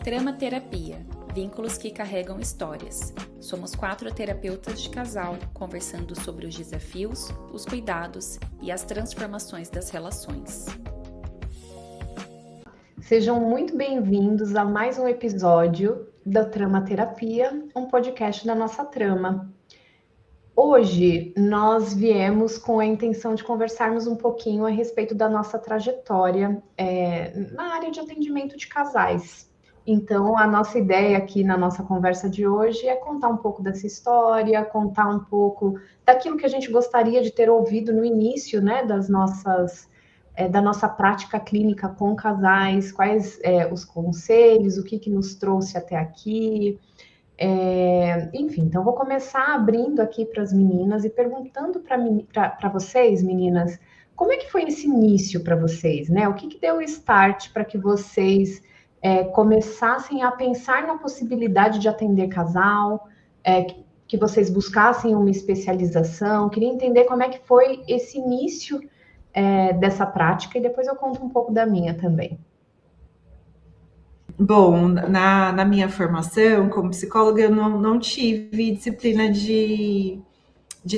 Trama Terapia, vínculos que carregam histórias. Somos 4 terapeutas de casal conversando sobre os desafios, os cuidados e as transformações das relações. Sejam muito bem-vindos a mais um episódio da Trama Terapia, um podcast da nossa trama. Hoje nós viemos com a intenção de conversarmos um pouquinho a respeito da nossa trajetória na área de atendimento de casais. Então, a nossa ideia aqui na nossa conversa de hoje é contar um pouco dessa história, contar um pouco daquilo que a gente gostaria de ter ouvido no início, né, da nossa prática clínica com casais, quais os conselhos, o que nos trouxe até aqui. Enfim, então vou começar abrindo aqui para as meninas e perguntando para vocês, meninas, como é que foi esse início para vocês, né? O que deu o start para que vocês começassem a pensar na possibilidade de atender casal, que vocês buscassem uma especialização? Queria entender como é que foi esse início dessa prática e depois eu conto um pouco da minha também. Bom, na minha formação como psicóloga, eu não tive disciplina de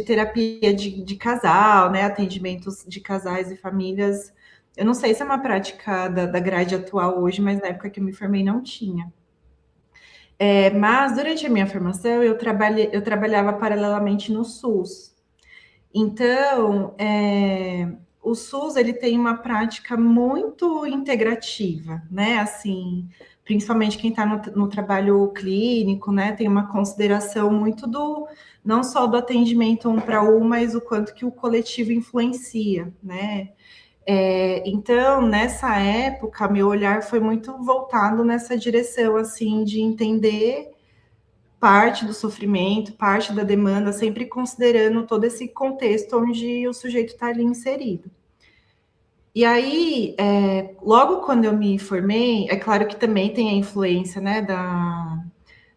terapia de casal, né? Atendimentos de casais e famílias. Eu não sei se é uma prática da grade atual hoje, mas na época que eu me formei não tinha. Mas durante a minha formação eu trabalhava paralelamente no SUS. Então, o SUS ele tem uma prática muito integrativa, né? Assim, principalmente quem está no trabalho clínico, né? Tem uma consideração muito não só do atendimento um para um, mas o quanto que o coletivo influencia, né? Então, nessa época, meu olhar foi muito voltado nessa direção, assim, de entender parte do sofrimento, parte da demanda, sempre considerando todo esse contexto onde o sujeito está ali inserido. E aí, logo quando eu me formei, é claro que também tem a influência, né,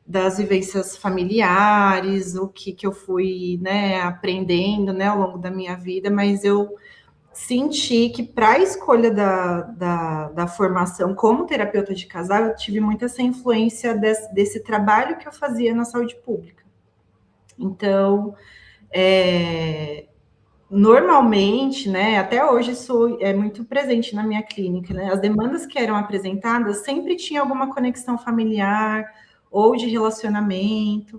das vivências familiares, o que eu fui, né, aprendendo, né, ao longo da minha vida, mas eu senti que para a escolha da formação como terapeuta de casal, eu tive muito essa influência desse trabalho que eu fazia na saúde pública. Então, normalmente, né, até hoje isso é muito presente na minha clínica, né, as demandas que eram apresentadas sempre tinha alguma conexão familiar ou de relacionamento,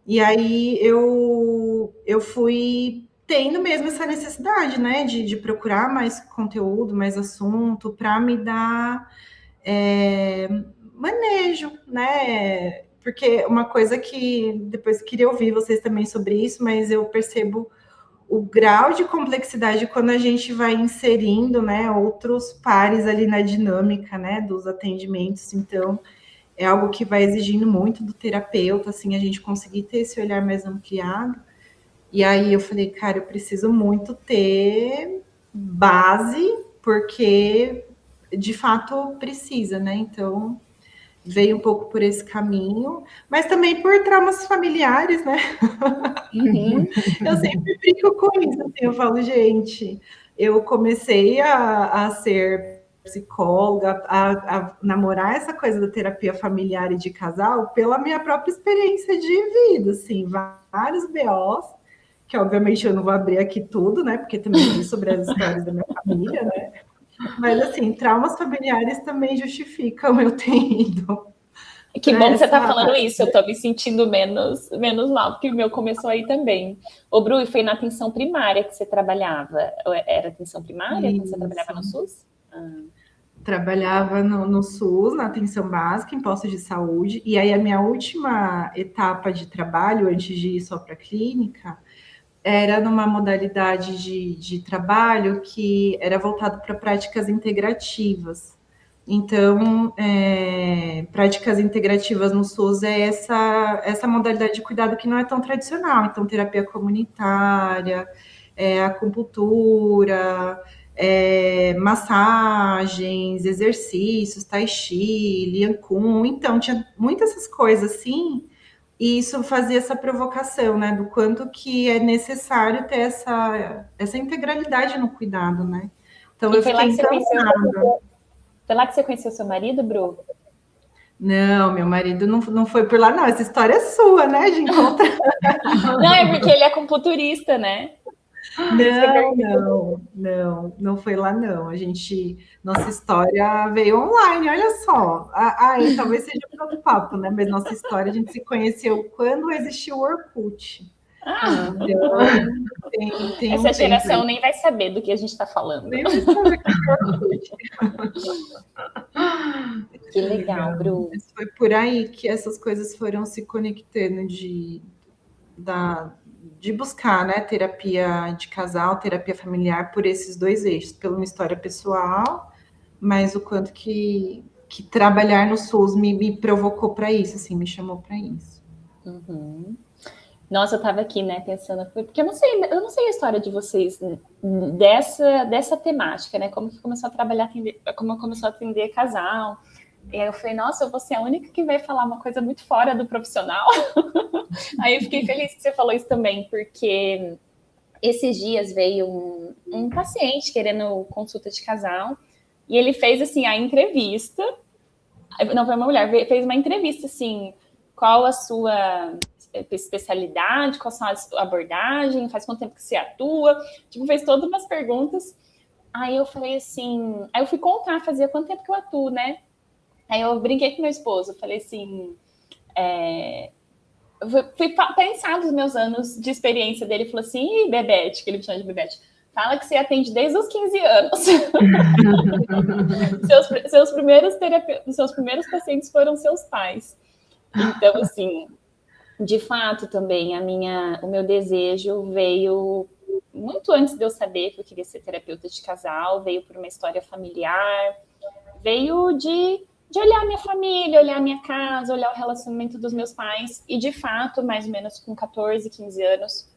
e aí eu fui tendo mesmo essa necessidade, né, de procurar mais conteúdo, mais assunto, para me dar manejo, né, porque uma coisa que depois queria ouvir vocês também sobre isso, mas eu percebo o grau de complexidade quando a gente vai inserindo, né, outros pares ali na dinâmica, né, dos atendimentos. Então, é algo que vai exigindo muito do terapeuta, assim, a gente conseguir ter esse olhar mais ampliado. E aí eu falei, cara, eu preciso muito ter base, porque de fato precisa, né? Então, veio um pouco por esse caminho, mas também por traumas familiares, né? Uhum. Eu sempre brinco com isso, assim, eu falo, gente, eu comecei a ser psicóloga, a namorar essa coisa da terapia familiar e de casal pela minha própria experiência de vida, assim, vários BOs, que obviamente eu não vou abrir aqui tudo, né, porque também li sobre as histórias da minha família, né, mas assim, traumas familiares também justificam eu ter ido. Que bom que você está falando isso, eu estou me sentindo menos mal, porque o meu começou aí também. Ô, Bru, e foi na atenção primária que você trabalhava? Era atenção primária Isso. Quando você trabalhava no SUS? Trabalhava no SUS, na atenção básica, em postos de saúde, e aí a minha última etapa de trabalho, antes de ir só para a clínica, era numa modalidade de trabalho que era voltado para práticas integrativas. Então, práticas integrativas no SUS é essa modalidade de cuidado que não é tão tradicional. Então, terapia comunitária, acupuntura, massagens, exercícios, tai chi, lian kun. Então, tinha muitas essas coisas assim, e isso fazia essa provocação, né, do quanto que é necessário ter essa integralidade no cuidado, né? Então, e foi lá que você conheceu seu marido, Bru? Não, meu marido não foi por lá, não. Essa história é sua, né? De encontrar. Não, é porque ele é acupunturista, né? Não foi lá, não. Nossa história veio online, olha só. Aí talvez seja para outro papo, né? Mas nossa história, a gente se conheceu quando existiu o Orkut. Então, tem essa geração tempo. nem vai saber do que a gente está falando. Nem vai saber o que é Orkut. Que legal, Bru. Mas foi por aí que essas coisas foram se conectando de buscar, né, terapia de casal, terapia familiar por esses dois eixos, pela minha história pessoal, mas o quanto que trabalhar no SUS me provocou para isso, assim, me chamou para isso. Uhum. Nossa, eu estava aqui, né, pensando, porque eu não sei a história de vocês dessa temática, né, como que começou a trabalhar, como começou a atender casal. E aí eu falei, nossa, eu vou ser a única que vai falar uma coisa muito fora do profissional. Aí eu fiquei feliz que você falou isso também, porque esses dias veio um paciente querendo consulta de casal, e ele fez, assim, a entrevista, não foi uma mulher, fez uma entrevista, assim, qual a sua especialidade, qual a sua abordagem, faz quanto tempo que você atua, tipo, fez todas umas perguntas. Aí eu falei assim, aí eu fui contar, fazia quanto tempo que eu atuo, né? Aí eu brinquei com meu esposo, falei assim, eu fui pensar nos meus anos de experiência dele, falou assim, Bebete, que ele me chama de Bebete, fala que você atende desde os 15 anos. seus primeiros pacientes foram seus pais. Então, assim, de fato também, o meu desejo veio muito antes de eu saber que eu queria ser terapeuta de casal, veio por uma história familiar, veio de olhar minha família, olhar minha casa, olhar o relacionamento dos meus pais. E, de fato, mais ou menos com 14, 15 anos,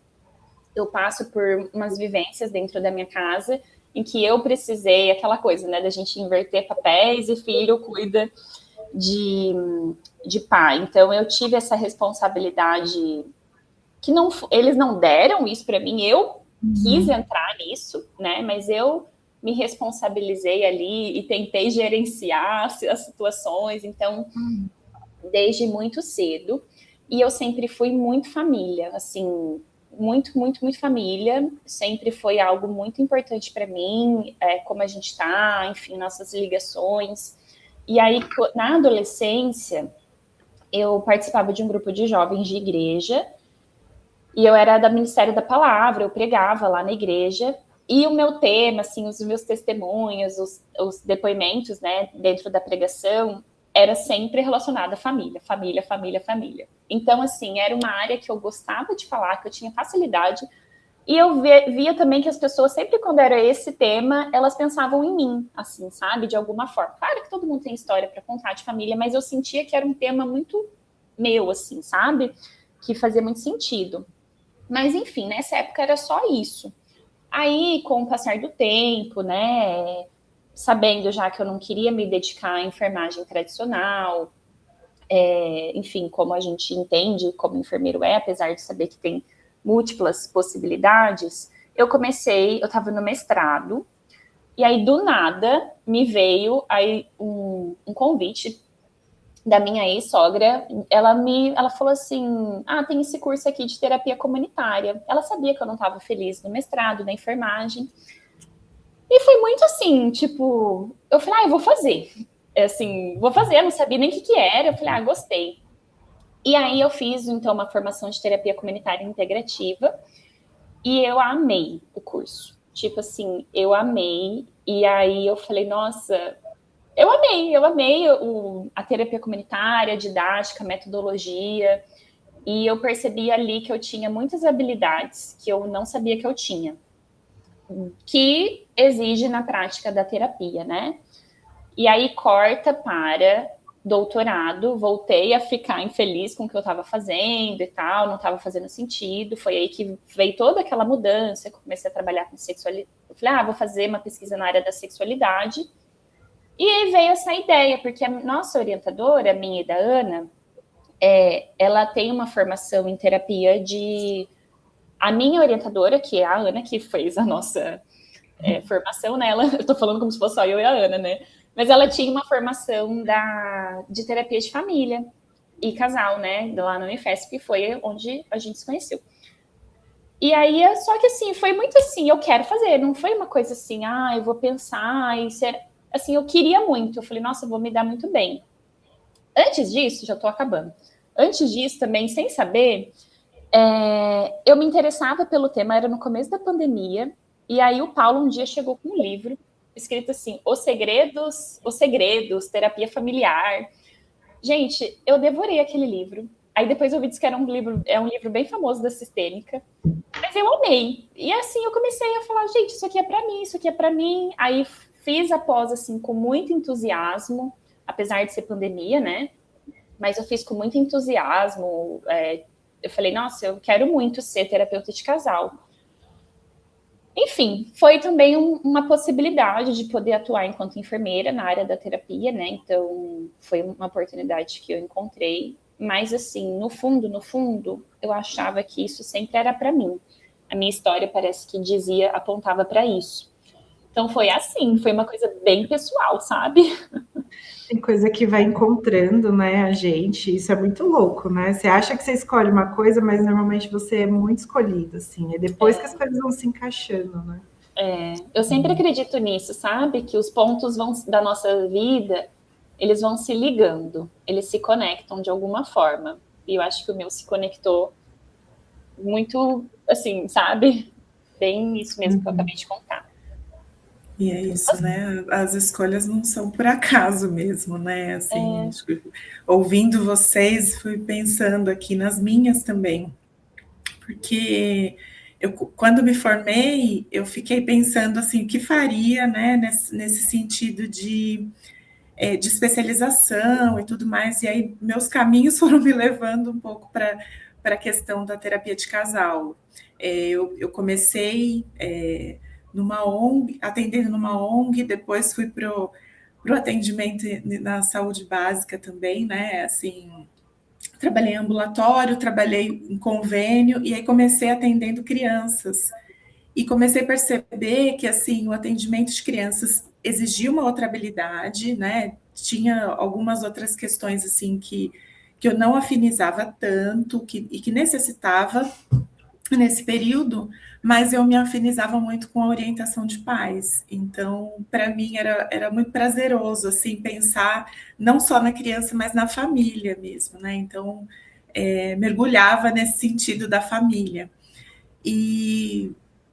eu passo por umas vivências dentro da minha casa em que eu precisei, aquela coisa, né, da gente inverter papéis e filho cuida de pai. Então, eu tive essa responsabilidade que eles não deram isso para mim, eu quis entrar nisso, né, mas eu me responsabilizei ali e tentei gerenciar as situações, então, desde muito cedo. E eu sempre fui muito família, assim, muito, muito, muito família. Sempre foi algo muito importante para mim, como a gente está, enfim, nossas ligações. E aí, na adolescência, eu participava de um grupo de jovens de igreja, e eu era da Ministério da Palavra, eu pregava lá na igreja. E o meu tema, assim, os meus testemunhos, os depoimentos, né, dentro da pregação, era sempre relacionado à família, família, família, família. Então, assim, era uma área que eu gostava de falar, que eu tinha facilidade, e eu via também que as pessoas, sempre quando era esse tema, elas pensavam em mim, assim, sabe, de alguma forma. Claro que todo mundo tem história para contar de família, mas eu sentia que era um tema muito meu, assim, sabe, que fazia muito sentido. Mas, enfim, nessa época era só isso. Aí, com o passar do tempo, né, sabendo já que eu não queria me dedicar à enfermagem tradicional, enfim, como a gente entende como enfermeiro apesar de saber que tem múltiplas possibilidades, eu estava no mestrado, e aí, do nada, me veio aí um convite da minha ex-sogra. Ela falou assim, tem esse curso aqui de terapia comunitária. Ela sabia que eu não estava feliz no mestrado, na enfermagem. E foi muito assim, tipo, eu falei, eu vou fazer. Assim, vou fazer, eu não sabia nem o que era. Eu falei, gostei. E aí eu fiz, então, uma formação de terapia comunitária integrativa, e eu amei o curso. Tipo assim, eu amei. E aí eu falei, nossa, eu amei a terapia comunitária, a didática, a metodologia, e eu percebi ali que eu tinha muitas habilidades que eu não sabia que eu tinha, que exige na prática da terapia, né? E aí corta para doutorado, voltei a ficar infeliz com o que eu estava fazendo e tal, não estava fazendo sentido, foi aí que veio toda aquela mudança, que eu comecei a trabalhar com sexualidade, eu falei, vou fazer uma pesquisa na área da sexualidade. E aí veio essa ideia, porque a nossa orientadora, a minha e da Ana, ela tem uma formação em terapia A minha orientadora, que é a Ana, que fez a nossa formação, né? Eu tô falando como se fosse só eu e a Ana, né? Mas ela tinha uma formação de terapia de família e casal, né? Lá na Unifesp, que foi onde a gente se conheceu. E aí, só que assim, foi muito assim, eu quero fazer, não foi uma coisa assim, eu vou pensar, e assim, eu queria muito, eu falei, nossa, eu vou me dar muito bem. Antes disso, já tô acabando. Antes disso, também, sem saber, eu me interessava pelo tema, era no começo da pandemia, e aí o Paulo um dia chegou com um livro, escrito assim, Os Segredos, Terapia Familiar. Gente, eu devorei aquele livro. Aí depois eu vi que era um livro bem famoso da Sistêmica. Mas eu amei. E assim, eu comecei a falar, gente, isso aqui é para mim, isso aqui é para mim. Aí fiz a pós, assim, com muito entusiasmo, apesar de ser pandemia, né? Mas eu fiz com muito entusiasmo. Eu falei, nossa, eu quero muito ser terapeuta de casal. Enfim, foi também uma possibilidade de poder atuar enquanto enfermeira na área da terapia, né? Então, foi uma oportunidade que eu encontrei. Mas, assim, no fundo, eu achava que isso sempre era para mim. A minha história parece que apontava para isso. Então, foi assim, foi uma coisa bem pessoal, sabe? Tem coisa que vai encontrando, né, a gente, isso é muito louco, né? Você acha que você escolhe uma coisa, mas normalmente você é muito escolhido, assim, é depois que as coisas vão se encaixando, né? Eu sempre acredito nisso, sabe? Que os pontos da nossa vida, eles vão se ligando, eles se conectam de alguma forma. E eu acho que o meu se conectou muito, assim, sabe? Bem isso mesmo que eu acabei de contar. E é isso, né? As escolhas não são por acaso mesmo, né? Assim, ouvindo vocês, fui pensando aqui nas minhas também. Porque quando me formei, eu fiquei pensando assim, o que faria, né? Nesse sentido de especialização e tudo mais. E aí, meus caminhos foram me levando um pouco para a questão da terapia de casal. Eu comecei... numa ONG, atendendo numa ONG, depois fui para o atendimento na saúde básica também, né? Assim, trabalhei em ambulatório, trabalhei em convênio, e aí comecei atendendo crianças. E comecei a perceber que, assim, o atendimento de crianças exigia uma outra habilidade, né? Tinha algumas outras questões, assim, que eu não afinizava tanto, e que necessitava nesse período, mas eu me afinizava muito com a orientação de pais. Então, para mim, era muito prazeroso, assim, pensar não só na criança, mas na família mesmo, né? Então, mergulhava nesse sentido da família.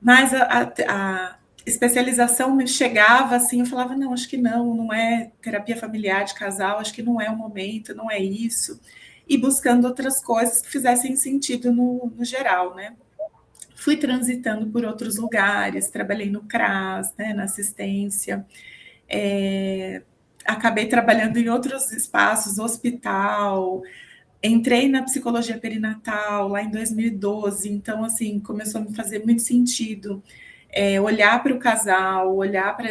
Mas a especialização me chegava, assim, eu falava, não, acho que não é terapia familiar de casal, acho que não é o momento, não é isso. E buscando outras coisas que fizessem sentido no geral, né? Fui transitando por outros lugares, trabalhei no CRAS, né, na assistência, acabei trabalhando em outros espaços, hospital, entrei na psicologia perinatal lá em 2012, então, assim, começou a me fazer muito sentido olhar para o casal, olhar para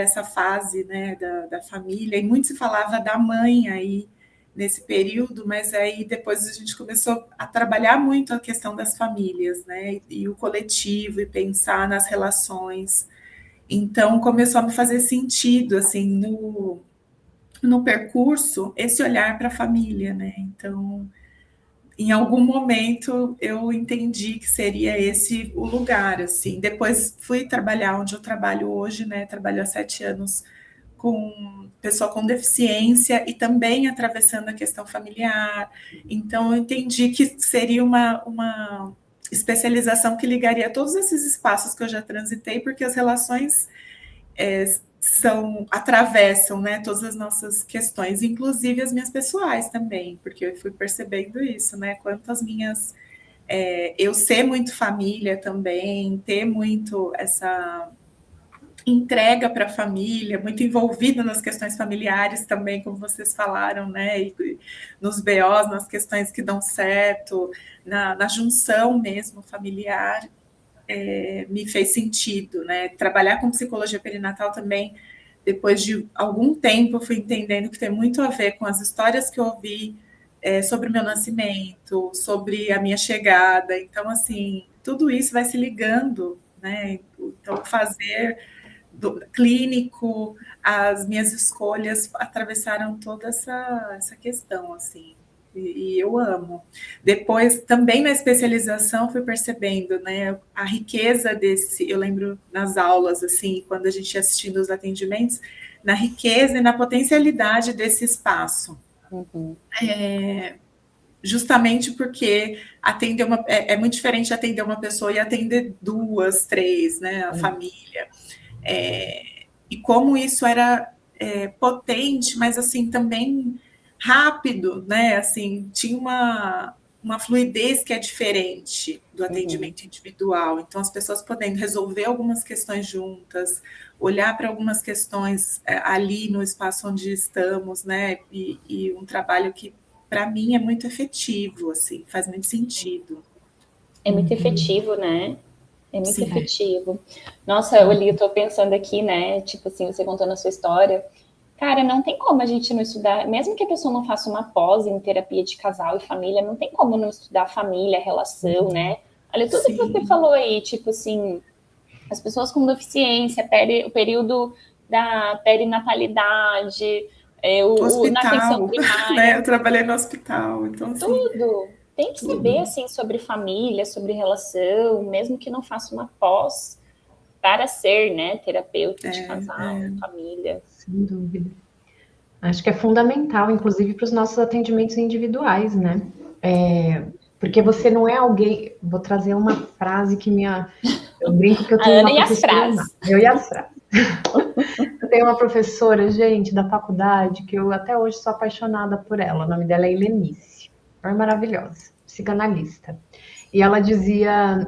essa fase, né, da família, e muito se falava da mãe aí, nesse período, mas aí depois a gente começou a trabalhar muito a questão das famílias, né, e o coletivo, e pensar nas relações. Então, começou a me fazer sentido, assim, no percurso, esse olhar para a família, né, então, em algum momento, eu entendi que seria esse o lugar, assim. Depois fui trabalhar onde eu trabalho hoje, né, trabalho há 7 anos com pessoa com deficiência e também atravessando a questão familiar. Então, eu entendi que seria uma especialização que ligaria todos esses espaços que eu já transitei, porque as relações atravessam, né, todas as nossas questões, inclusive as minhas pessoais também, porque eu fui percebendo isso, né, quanto as minhas... eu ser muito família também, ter muito essa... entrega para a família, muito envolvida nas questões familiares também, como vocês falaram, né? E nos BOs, nas questões que dão certo, na junção mesmo familiar, me fez sentido, né? Trabalhar com psicologia perinatal também, depois de algum tempo, eu fui entendendo que tem muito a ver com as histórias que eu ouvi sobre o meu nascimento, sobre a minha chegada. Então, assim, tudo isso vai se ligando, né? Então, fazer clínico, as minhas escolhas atravessaram toda essa questão, assim, e eu amo. Depois, também na especialização, fui percebendo, né, a riqueza eu lembro nas aulas, assim, quando a gente ia assistindo os atendimentos, na riqueza e na potencialidade desse espaço. Justamente porque é muito diferente atender uma pessoa e atender 2, 3, né, a família. E como isso era potente, mas assim também rápido, né? Assim, tinha uma fluidez que é diferente do atendimento individual. Então, as pessoas podendo resolver algumas questões juntas, olhar para algumas questões ali no espaço onde estamos, né? E um trabalho que, para mim, é muito efetivo, assim, faz muito sentido. É muito efetivo, né? É muito efetivo. Nossa, Oli, eu tô pensando aqui, né? Tipo assim, você contando a sua história. Cara, não tem como a gente não estudar, mesmo que a pessoa não faça uma pós em terapia de casal e família, não tem como não estudar família, relação, né? Olha tudo que você falou aí, tipo assim, as pessoas com deficiência, o período da perinatalidade, na atenção primária. Né? Eu trabalhei no hospital, então assim, tudo. Tem que saber, assim, sobre família, sobre relação, mesmo que não faça uma pós para ser, né, terapeuta de casal, família. Sem dúvida. Acho que é fundamental, inclusive, para os nossos atendimentos individuais, né? Porque você não é alguém... Vou trazer uma frase que eu brinco que eu tenho uma professora... Eu e as frases. Eu tenho uma professora, gente, da faculdade, que eu até hoje sou apaixonada por ela. O nome dela é Helenice. É maravilhosa, psicanalista. E ela dizia,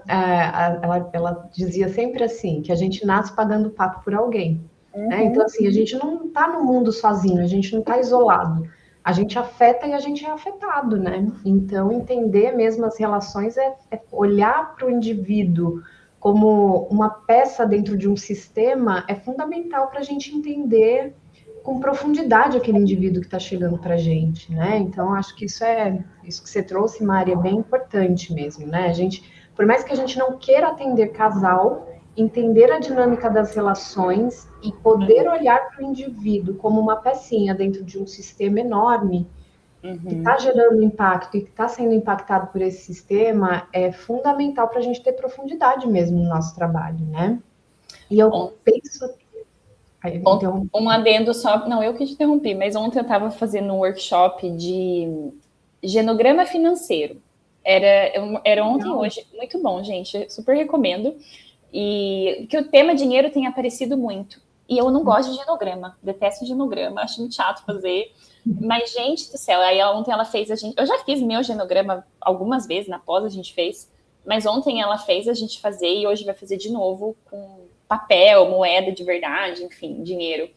ela dizia sempre assim, que a gente nasce pagando papo por alguém. Né? Então, assim, a gente não está no mundo sozinho, a gente não está isolado. A gente afeta e a gente é afetado, né? Então, entender mesmo as relações é olhar para o indivíduo como uma peça dentro de um sistema é fundamental para a gente entender com profundidade aquele indivíduo que está chegando para a gente, né? Então, acho que isso que você trouxe, Mari, é bem importante mesmo, né? Por mais que a gente não queira atender casal, entender a dinâmica das relações e poder olhar para o indivíduo como uma pecinha dentro de um sistema enorme que está gerando impacto e que está sendo impactado por esse sistema é fundamental para a gente ter profundidade mesmo no nosso trabalho, né? E eu penso... Um adendo só, não, eu que te interrompi, mas ontem eu estava fazendo um workshop de genograma financeiro. Era ontem e hoje, muito bom, gente, super recomendo. E que o tema dinheiro tem aparecido muito. E eu não gosto de genograma, detesto genograma, acho muito chato fazer. Mas, gente do céu, aí ontem ela fez eu já fiz meu genograma algumas vezes, na pós a gente fez, mas ontem ela fez a gente fazer e hoje vai fazer de novo com papel, moeda de verdade, enfim, dinheiro.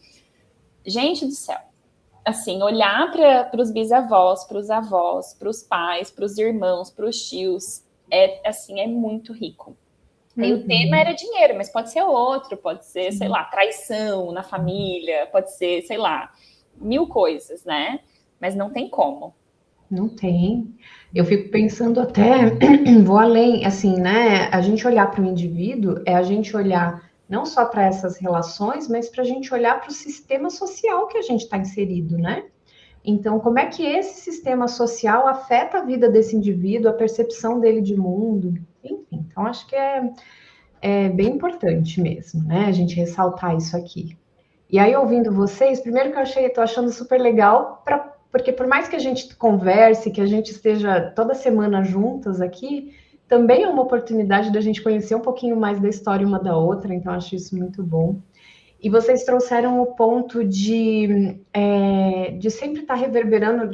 Gente do céu, assim, olhar para os bisavós, para os avós, para os pais, para os irmãos, para os tios, é muito rico. Aí o tema era dinheiro, mas pode ser outro, pode ser, sei lá, traição na família, pode ser, sei lá, 1000 coisas, né? Mas não tem como. Não tem. Eu fico pensando até, vou além, assim, né? A gente olhar para o indivíduo é a gente olhar não só para essas relações, mas para a gente olhar para o sistema social que a gente está inserido, né? Então, como é que esse sistema social afeta a vida desse indivíduo, a percepção dele de mundo, enfim. Então, acho que é bem importante mesmo, né? A gente ressaltar isso aqui. E aí, ouvindo vocês, primeiro que eu tô achando super legal, porque por mais que a gente converse, que a gente esteja toda semana juntas aqui, também é uma oportunidade da gente conhecer um pouquinho mais da história uma da outra, então acho isso muito bom. E vocês trouxeram o ponto de sempre estar reverberando,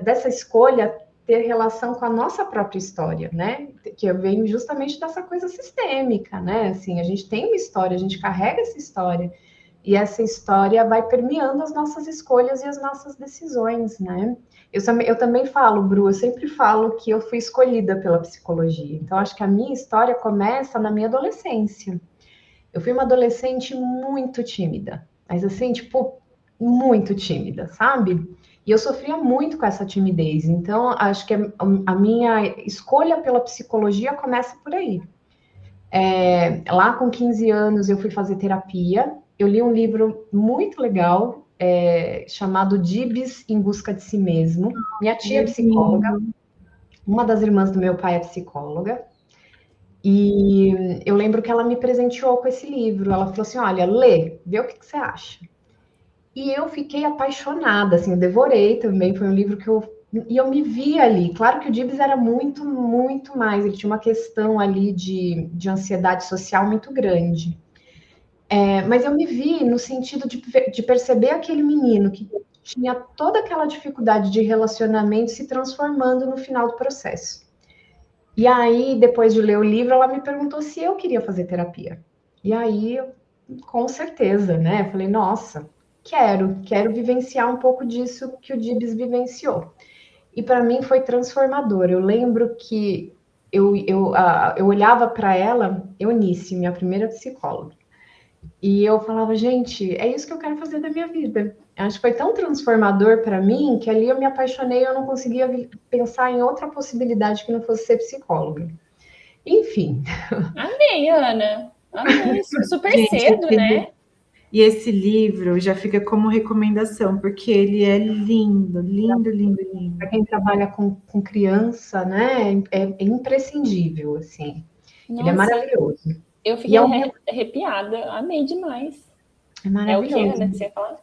dessa escolha ter relação com a nossa própria história, né? Que vem justamente dessa coisa sistêmica, né? Assim, a gente tem uma história, a gente carrega essa história, e essa história vai permeando as nossas escolhas e as nossas decisões, né? Eu também falo, Bru, eu sempre falo que eu fui escolhida pela psicologia. Então, acho que a minha história começa na minha adolescência. Eu fui uma adolescente muito tímida, mas assim, tipo, muito tímida, sabe? E eu sofria muito com essa timidez. Então, acho que a minha escolha pela psicologia começa por aí. Lá com 15 anos eu fui fazer terapia. Eu li um livro muito legal, chamado Dibs em Busca de Si Mesmo. Minha tia é psicóloga, uma das irmãs do meu pai é psicóloga. E eu lembro que ela me presenteou com esse livro. Ela falou assim: olha, lê, vê o que você acha. E eu fiquei apaixonada, assim, eu devorei também. Foi um livro que eu me vi ali. Claro que o Dibs era muito, muito mais. Ele tinha uma questão ali de ansiedade social muito grande. Mas eu me vi no sentido de perceber aquele menino que tinha toda aquela dificuldade de relacionamento se transformando no final do processo. E aí, depois de ler o livro, ela me perguntou se eu queria fazer terapia. E aí, com certeza, né? Eu falei, nossa, quero vivenciar um pouco disso que o Dibs vivenciou. E para mim foi transformador. Eu lembro que eu olhava para ela, Eunice, minha primeira psicóloga, e eu falava, gente, é isso que eu quero fazer da minha vida. Acho que foi tão transformador para mim que ali eu me apaixonei e eu não conseguia pensar em outra possibilidade que não fosse ser psicóloga. Enfim. Amei, Ana. Amei. Super Gente, cedo, né? E esse livro já fica como recomendação, porque ele é lindo, lindo, lindo, lindo. Para quem trabalha com criança, né, é imprescindível, assim. Nossa, ele é maravilhoso. Eu fiquei arrepiada. Amei demais. É maravilhoso. É o que, Ana, que você ia falar?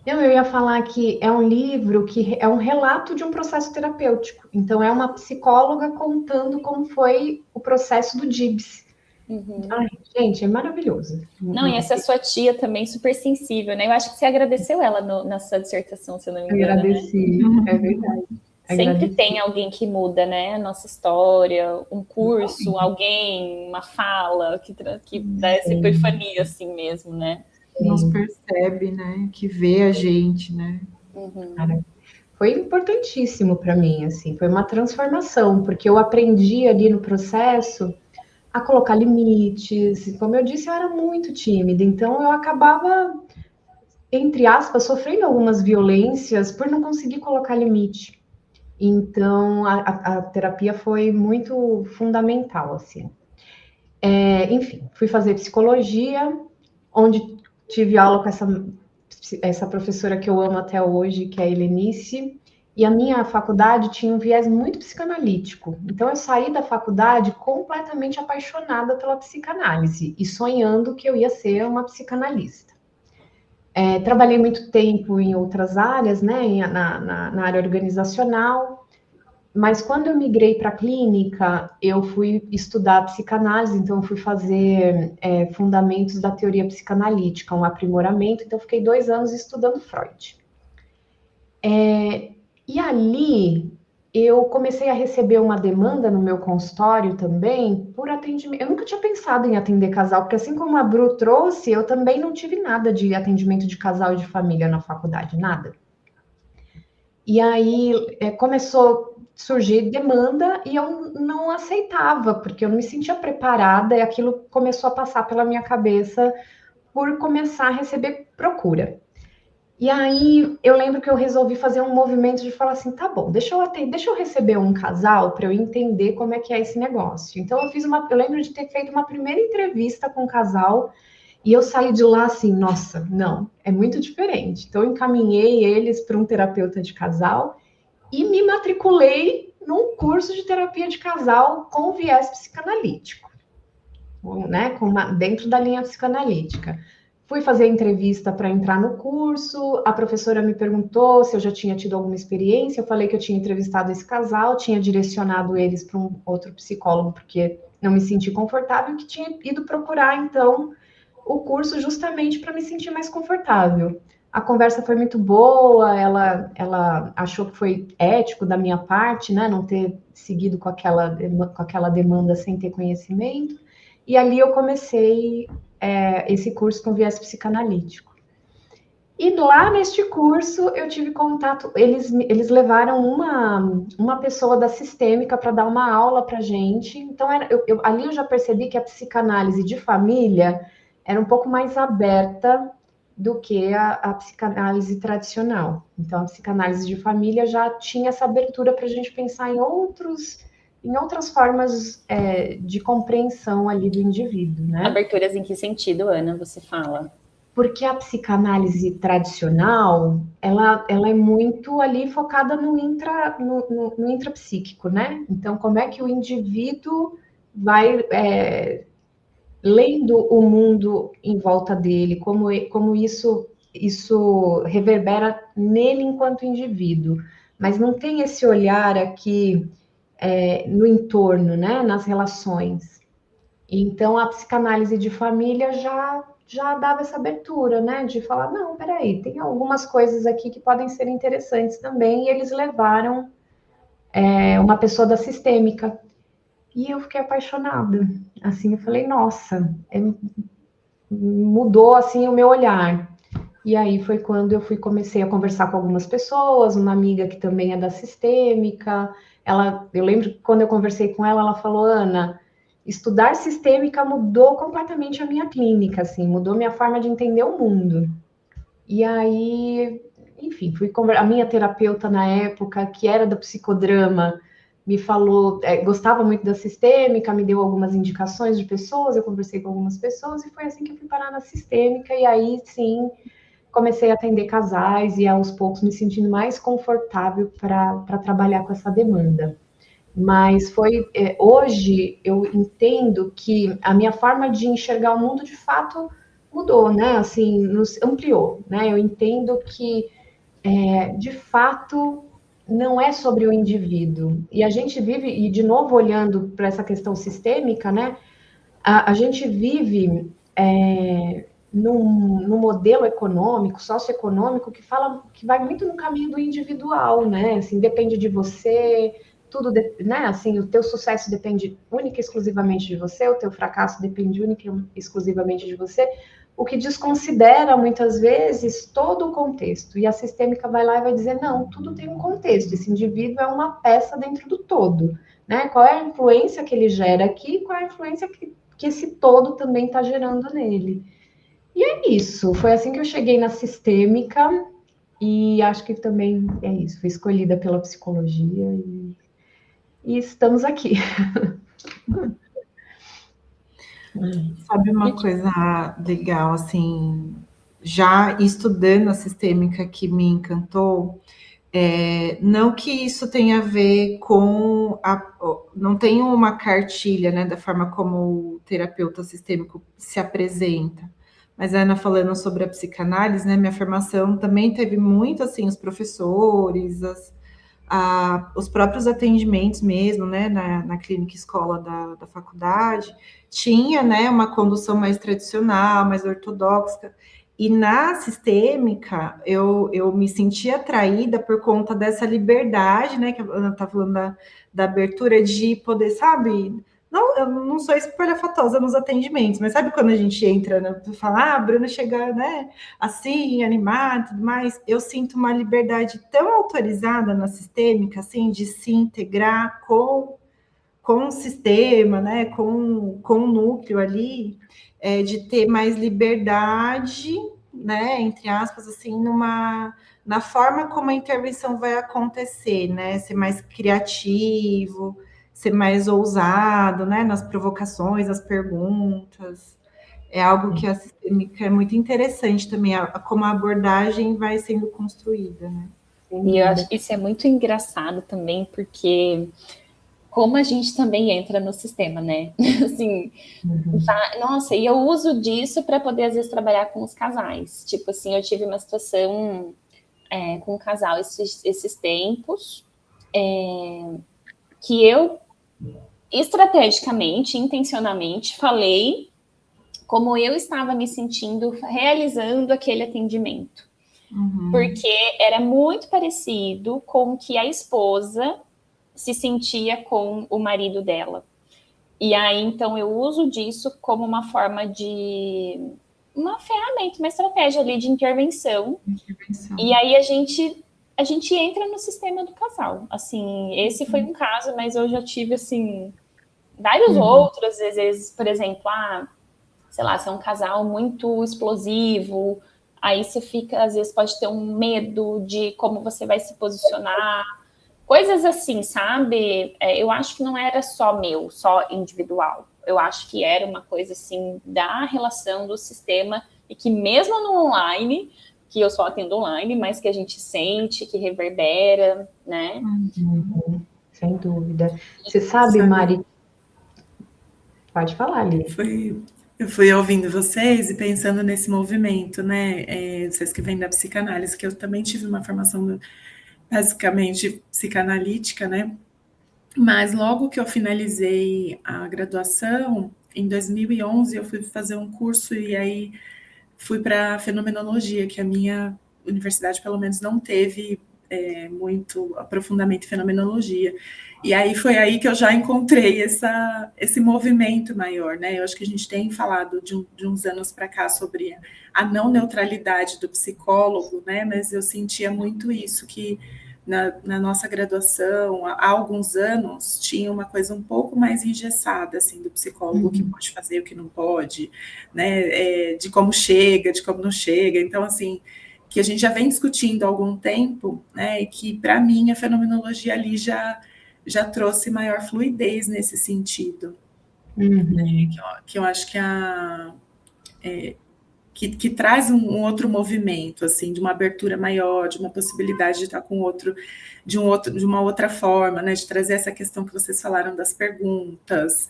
Não, eu ia falar que é um livro que é um relato de um processo terapêutico. Então, é uma psicóloga contando como foi o processo do Dibs. Ai, gente, é maravilhoso. Não, e essa sua tia também super sensível, né? Eu acho que você agradeceu ela na sua dissertação, se eu não me engano. Agradeci, né? É verdade. Sempre tem alguém que muda, né? A nossa história, um curso, alguém, uma fala, que dá essa epifania assim mesmo, né? Nos percebe, né? Que vê a gente, né? Cara, foi importantíssimo para mim, assim, foi uma transformação, porque eu aprendi ali no processo a colocar limites. Como eu disse, eu era muito tímida, então eu acabava, entre aspas, sofrendo algumas violências por não conseguir colocar limite. Então, a terapia foi muito fundamental, assim. Enfim, fui fazer psicologia, onde tive aula com essa professora que eu amo até hoje, que é a Helenice, e a minha faculdade tinha um viés muito psicanalítico. Então, eu saí da faculdade completamente apaixonada pela psicanálise e sonhando que eu ia ser uma psicanalista. Trabalhei muito tempo em outras áreas, né, na área organizacional, mas quando eu migrei para a clínica, eu fui estudar psicanálise, então eu fui fazer fundamentos da teoria psicanalítica, um aprimoramento, então eu fiquei 2 anos estudando Freud. E ali eu comecei a receber uma demanda no meu consultório também por atendimento. Eu nunca tinha pensado em atender casal, porque assim como a Bru trouxe, eu também não tive nada de atendimento de casal e de família na faculdade, nada. E aí começou a surgir demanda e eu não aceitava, porque eu não me sentia preparada e aquilo começou a passar pela minha cabeça por começar a receber procura. E aí eu lembro que eu resolvi fazer um movimento de falar assim, tá bom, deixa eu receber um casal para eu entender como é que é esse negócio. Então eu lembro de ter feito uma primeira entrevista com um casal e eu saí de lá assim, nossa, não, é muito diferente. Então eu encaminhei eles para um terapeuta de casal e me matriculei num curso de terapia de casal com viés psicanalítico, né? Dentro da linha psicanalítica. Fui fazer entrevista para entrar no curso, a professora me perguntou se eu já tinha tido alguma experiência, eu falei que eu tinha entrevistado esse casal, tinha direcionado eles para um outro psicólogo, porque não me senti confortável, e que tinha ido procurar, então, o curso justamente para me sentir mais confortável. A conversa foi muito boa, ela achou que foi ético da minha parte, né, não ter seguido com aquela demanda sem ter conhecimento, e ali eu comecei esse curso com viés psicanalítico. E lá neste curso eu tive contato, eles levaram uma pessoa da sistêmica para dar uma aula para gente, então ali eu já percebi que a psicanálise de família era um pouco mais aberta do que a psicanálise tradicional. Então, a psicanálise de família já tinha essa abertura para a gente pensar em em outras formas de compreensão ali do indivíduo, né? Aberturas em que sentido, Ana, você fala? Porque a psicanálise tradicional, ela é muito ali focada no intrapsíquico, né? Então, como é que o indivíduo vai lendo o mundo em volta dele, como isso reverbera nele enquanto indivíduo. Mas não tem esse olhar aqui no entorno, né? Nas relações. Então, a psicanálise de família já dava essa abertura, né? De falar, não, peraí, tem algumas coisas aqui que podem ser interessantes também, e eles levaram uma pessoa da sistêmica. E eu fiquei apaixonada. Assim, eu falei, nossa, mudou assim o meu olhar. E aí foi quando comecei a conversar com algumas pessoas, uma amiga que também é da sistêmica. Eu lembro que quando eu conversei com ela, ela falou, Ana, estudar sistêmica mudou completamente a minha clínica, assim, mudou minha forma de entender o mundo. E aí, enfim, a minha terapeuta na época, que era do psicodrama, me falou, gostava muito da sistêmica, me deu algumas indicações de pessoas, eu conversei com algumas pessoas, e foi assim que eu fui parar na sistêmica, e aí, sim, comecei a atender casais, e aos poucos me sentindo mais confortável para trabalhar com essa demanda. Mas hoje eu entendo que a minha forma de enxergar o mundo de fato mudou, né? Assim, ampliou, né? Eu entendo que de fato não é sobre o indivíduo. E a gente vive, e de novo olhando para essa questão sistêmica, né? A gente vive num modelo econômico, socioeconômico, que vai muito no caminho do individual, né? Assim, depende de você, tudo, né? Assim, o teu sucesso depende única e exclusivamente de você, o teu fracasso depende única e exclusivamente de você, o que desconsidera muitas vezes todo o contexto. E a sistêmica vai lá e vai dizer, não, tudo tem um contexto, esse indivíduo é uma peça dentro do todo, né? Qual é a influência que ele gera aqui, qual é a influência que esse todo também está gerando nele. E é isso, foi assim que eu cheguei na sistêmica, e acho que também é isso, fui escolhida pela psicologia e estamos aqui. Sabe uma coisa legal, assim, já estudando a sistêmica que me encantou, não que isso tenha a ver com não tem uma cartilha, né, da forma como o terapeuta sistêmico se apresenta, mas a Ana falando sobre a psicanálise, né, minha formação também teve muito, assim, os professores, os próprios atendimentos mesmo, né, na clínica escola da faculdade, tinha, né, uma condução mais tradicional, mais ortodoxa, e na sistêmica, eu me sentia atraída por conta dessa liberdade, né, que a Ana está falando da abertura de poder, sabe, eu não sou espalhafatosa nos atendimentos, mas sabe quando a gente entra, né, fala, a Bruna chega, né, assim, animada e tudo mais, eu sinto uma liberdade tão autorizada na sistêmica, assim, de se integrar com o sistema, né, com o núcleo ali, de ter mais liberdade, né, entre aspas, assim, na forma como a intervenção vai acontecer, né, ser mais criativo, ser mais ousado, né, nas provocações, nas perguntas. É algo que a sistêmica é muito interessante também, como a abordagem vai sendo construída, né. E eu acho que isso é muito engraçado também, porque como a gente também entra no sistema, né? Assim, nossa, e eu uso disso para poder, às vezes, trabalhar com os casais. Tipo assim, eu tive uma situação com um casal esses tempos, que eu, estrategicamente, intencionalmente, falei como eu estava me sentindo realizando aquele atendimento. Uhum. Porque era muito parecido com o que a esposa se sentia com o marido dela. E aí, então, eu uso disso como uma forma uma ferramenta, uma estratégia ali de intervenção. E aí a gente entra no sistema do casal. Assim, esse foi um caso, mas eu já tive, assim, vários outros, às vezes, por exemplo, sei lá, se é um casal muito explosivo, aí você fica, às vezes, pode ter um medo de como você vai se posicionar. Coisas assim, sabe? Eu acho que não era só meu, só individual. Eu acho que era uma coisa assim da relação do sistema e que mesmo no online, que eu só atendo online, mas que a gente sente, que reverbera, né? Sem dúvida. Você sabe, Mari? Pode falar, Lili. Eu fui ouvindo vocês e pensando nesse movimento, né? Vocês que vêm da psicanálise, que eu também tive uma formação basicamente psicanalítica, né? Mas logo que eu finalizei a graduação, em 2011, eu fui fazer um curso e aí fui para fenomenologia, que a minha universidade, pelo menos, não teve muito aprofundamento em fenomenologia. E aí foi aí que eu já encontrei esse movimento maior, né? Eu acho que a gente tem falado de uns anos para cá sobre a não neutralidade do psicólogo, né? Mas eu sentia muito isso, que na nossa graduação, há alguns anos, tinha uma coisa um pouco mais engessada, assim, do psicólogo, o que pode fazer, o que não pode, né? De como chega, de como não chega. Então, assim, que a gente já vem discutindo há algum tempo, né? E que, para mim, a fenomenologia ali já trouxe maior fluidez nesse sentido. Né? Que eu acho que traz um outro movimento, assim, de uma abertura maior, de uma possibilidade de estar com outro, de uma outra forma, né? De trazer essa questão que vocês falaram das perguntas,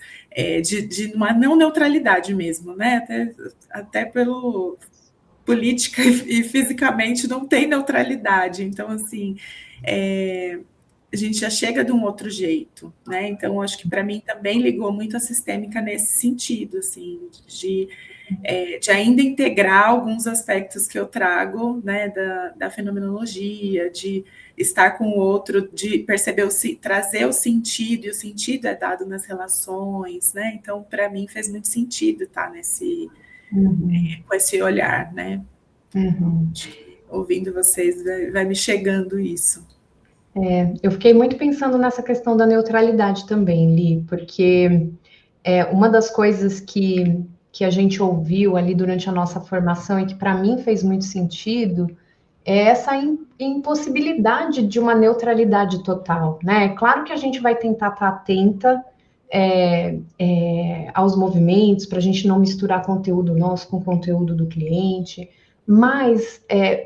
de uma não neutralidade mesmo, né? Até pelo política e fisicamente não tem neutralidade. Então, assim, a gente já chega de um outro jeito, né? Então, acho que para mim também ligou muito a sistêmica nesse sentido, assim, de ainda integrar alguns aspectos que eu trago, né, da fenomenologia, de estar com o outro, de perceber, trazer o sentido, e o sentido é dado nas relações, né? Então, para mim, fez muito sentido estar com esse olhar, né? Ouvindo vocês, vai me chegando isso. Eu fiquei muito pensando nessa questão da neutralidade também, Li, porque uma das coisas que a gente ouviu ali durante a nossa formação e que para mim fez muito sentido é essa impossibilidade de uma neutralidade total, né? É claro que a gente vai tentar estar atenta aos movimentos, para a gente não misturar conteúdo nosso com conteúdo do cliente, mas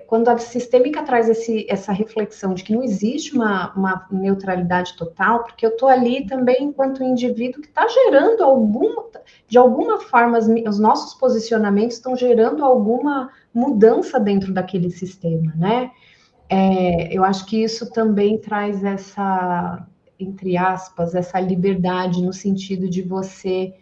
quando a sistêmica traz essa reflexão de que não existe uma neutralidade total, porque eu estou ali também enquanto indivíduo que está gerando de alguma forma, os nossos posicionamentos estão gerando alguma mudança dentro daquele sistema, né? Eu acho que isso também traz essa, entre aspas, essa liberdade no sentido de você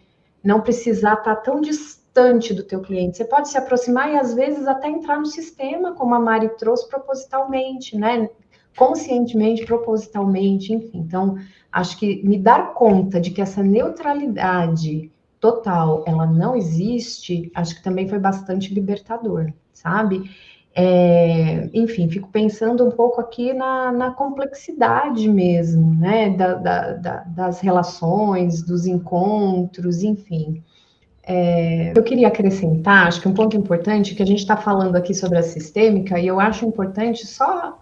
não precisar estar tão distante do teu cliente. Você pode se aproximar e, às vezes, até entrar no sistema, como a Mari trouxe, propositalmente, né? Conscientemente, propositalmente, enfim. Então, acho que me dar conta de que essa neutralidade total, ela não existe, acho que também foi bastante libertador, sabe? Enfim, fico pensando um pouco aqui na complexidade mesmo, né? Das relações, dos encontros, enfim. Eu queria acrescentar, acho que um ponto importante, que a gente está falando aqui sobre a sistêmica, e eu acho importante só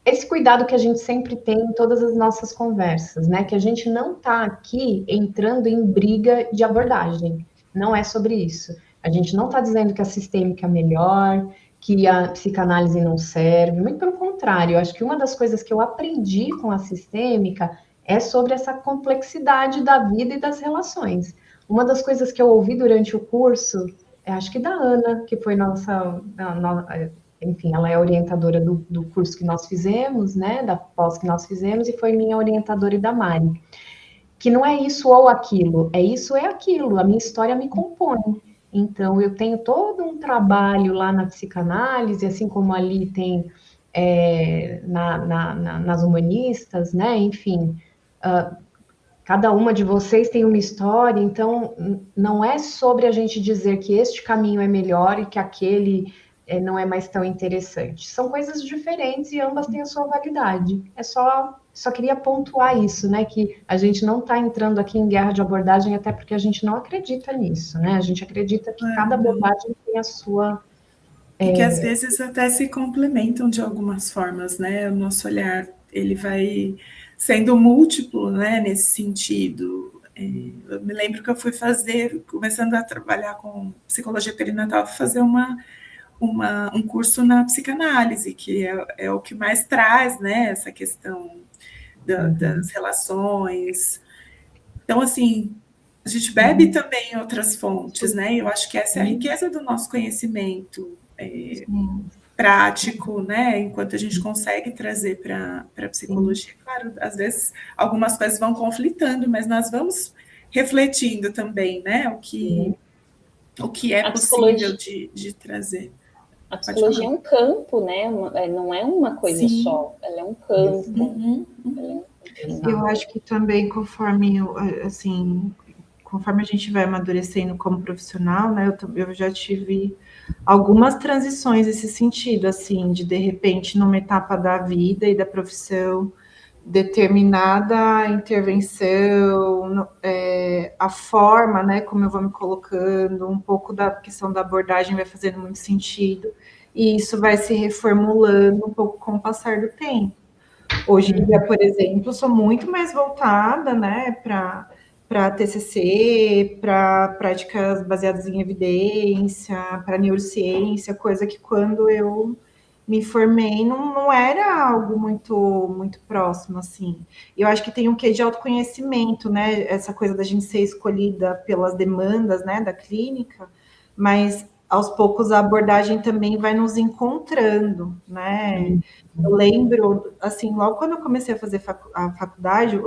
esse cuidado que a gente sempre tem em todas as nossas conversas, né? Que a gente não está aqui entrando em briga de abordagem. Não é sobre isso. A gente não está dizendo que a sistêmica é melhor, que a psicanálise não serve. Muito pelo contrário, eu acho que uma das coisas que eu aprendi com a sistêmica é sobre essa complexidade da vida e das relações. Uma das coisas que eu ouvi durante o curso, acho que da Ana, que foi enfim, ela é orientadora do curso que nós fizemos, né, da pós que nós fizemos, e foi minha orientadora e da Mari, que não é isso ou aquilo, é isso ou aquilo, a minha história me compõe. Então, eu tenho todo um trabalho lá na psicanálise, assim como ali tem nas humanistas, né, enfim, cada uma de vocês tem uma história, então não é sobre a gente dizer que este caminho é melhor e que aquele não é mais tão interessante. São coisas diferentes e ambas têm a sua validade. Só queria pontuar isso, né? Que a gente não está entrando aqui em guerra de abordagem, até porque a gente não acredita nisso, né? A gente acredita que cada abordagem tem a sua... E que às vezes até se complementam de algumas formas, né? O nosso olhar ele vai sendo múltiplo, né, nesse sentido. Eu me lembro que eu fui começando a trabalhar com psicologia perinatal, fazer um curso na psicanálise, que é o que mais traz, né, essa questão das relações. Então, assim, a gente bebe também em outras fontes, né? Eu acho que essa é a riqueza do nosso conhecimento prático, né? Enquanto a gente consegue trazer para a psicologia. Claro, às vezes algumas coisas vão conflitando, mas nós vamos refletindo também, né? O que é possível de trazer. A psicologia é um campo, né? Não é uma coisa só, ela é um campo. Eu acho que também conforme a gente vai amadurecendo como profissional, né? Eu já tive algumas transições nesse sentido, assim, de repente, numa etapa da vida e da profissão, determinada intervenção, a forma, né, como eu vou me colocando, um pouco da questão da abordagem vai fazendo muito sentido, e isso vai se reformulando um pouco com o passar do tempo. Hoje em dia, por exemplo, sou muito mais voltada, né, para TCC, para práticas baseadas em evidência, para neurociência, coisa que quando eu me formei não era algo muito próximo, assim. Eu acho que tem um quê de autoconhecimento, né, essa coisa da gente ser escolhida pelas demandas, né, da clínica, mas aos poucos a abordagem também vai nos encontrando, né? Eu lembro, assim, logo quando eu comecei a fazer a faculdade,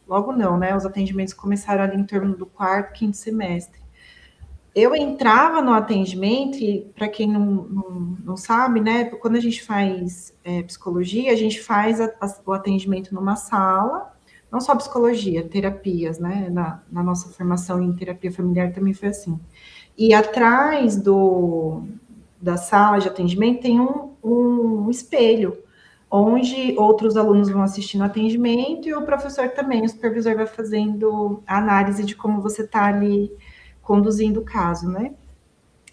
logo não, né? Os atendimentos começaram ali em torno do 4º, 5º semestre. Eu entrava no atendimento, e para quem não sabe, né? Quando a gente faz psicologia, a gente faz o atendimento numa sala, não só psicologia, terapias, né? Na nossa formação em terapia familiar também foi assim. E atrás da sala de atendimento tem um espelho, onde outros alunos vão assistindo o atendimento e o professor também, o supervisor vai fazendo a análise de como você está ali conduzindo o caso, né?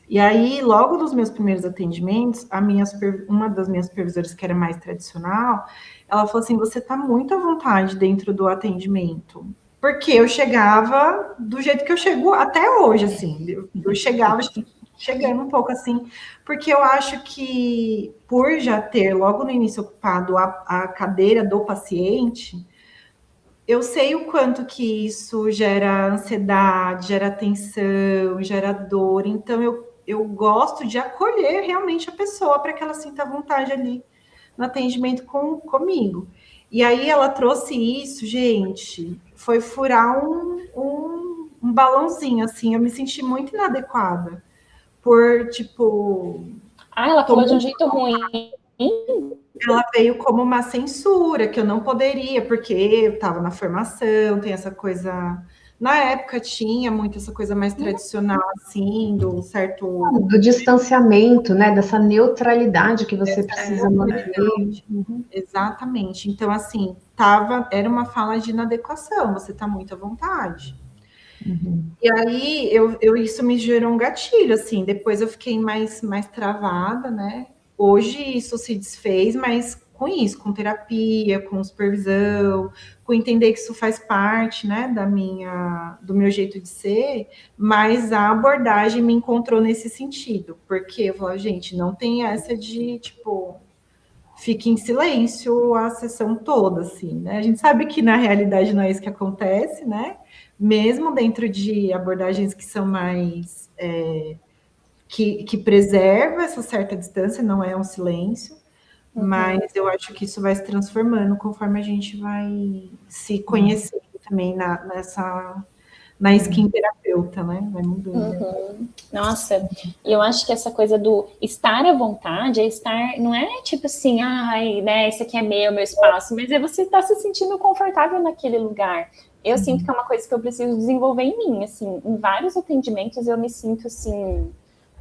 E aí, logo nos meus primeiros atendimentos, uma das minhas supervisoras, que era mais tradicional, ela falou assim, você está muito à vontade dentro do atendimento. Porque eu chegava do jeito que eu chego até hoje, assim. Eu chegava chegando um pouco assim, porque eu acho que por já ter logo no início ocupado a cadeira do paciente, eu sei o quanto que isso gera ansiedade, gera tensão, gera dor. Então eu gosto de acolher realmente a pessoa para que ela sinta vontade ali no atendimento comigo. E aí ela trouxe isso, gente, foi furar um balãozinho, assim, eu me senti muito inadequada, por, tipo... ela falou de um jeito ruim. Ela veio como uma censura, que eu não poderia, porque eu estava na formação, tem essa coisa... Na época tinha muito essa coisa mais tradicional, assim, do certo... Do distanciamento, né? Dessa neutralidade que você precisa manter. Exatamente. Então, assim, era uma fala de inadequação, você está muito à vontade. E aí, isso me gerou um gatilho, assim, depois eu fiquei mais do né? Hoje isso se desfez, mas com isso, com terapia, com supervisão, com entender que isso faz parte, né, do meu jeito de ser, mas a abordagem me encontrou nesse sentido, porque eu falo, gente, não tem essa de, tipo, fique em silêncio a sessão toda, assim, né? A gente sabe que na realidade não é isso que acontece, né? Mesmo dentro de abordagens que são mais... que preserva essa certa distância, não é um silêncio, mas eu acho que isso vai se transformando conforme a gente vai se conhecendo também na skin terapeuta, né? Vai mudando. Nossa, eu acho que essa coisa do estar à vontade não é tipo assim, ai, né, esse aqui é meu espaço, mas é você estar se sentindo confortável naquele lugar. Eu sinto que é uma coisa que eu preciso desenvolver em mim, assim, em vários atendimentos eu me sinto assim,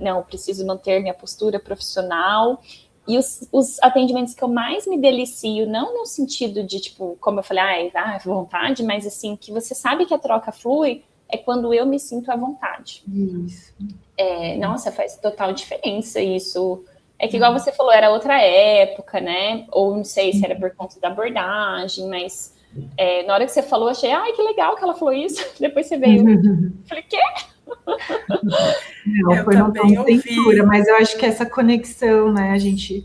não, preciso manter minha postura profissional. E os atendimentos que eu mais me delicio, não no sentido de, tipo, como eu falei, vontade, mas assim, que você sabe que a troca flui, é quando eu me sinto à vontade. Isso. Nossa, faz total diferença isso. É que, igual você falou, era outra época, né? Ou não sei se era por conta da abordagem, mas na hora que você falou, eu achei, ai, que legal que ela falou isso. Depois você veio, falei, quê? Não, Eu foi não também tão ouvi. censura, mas eu acho que essa conexão, né, a gente,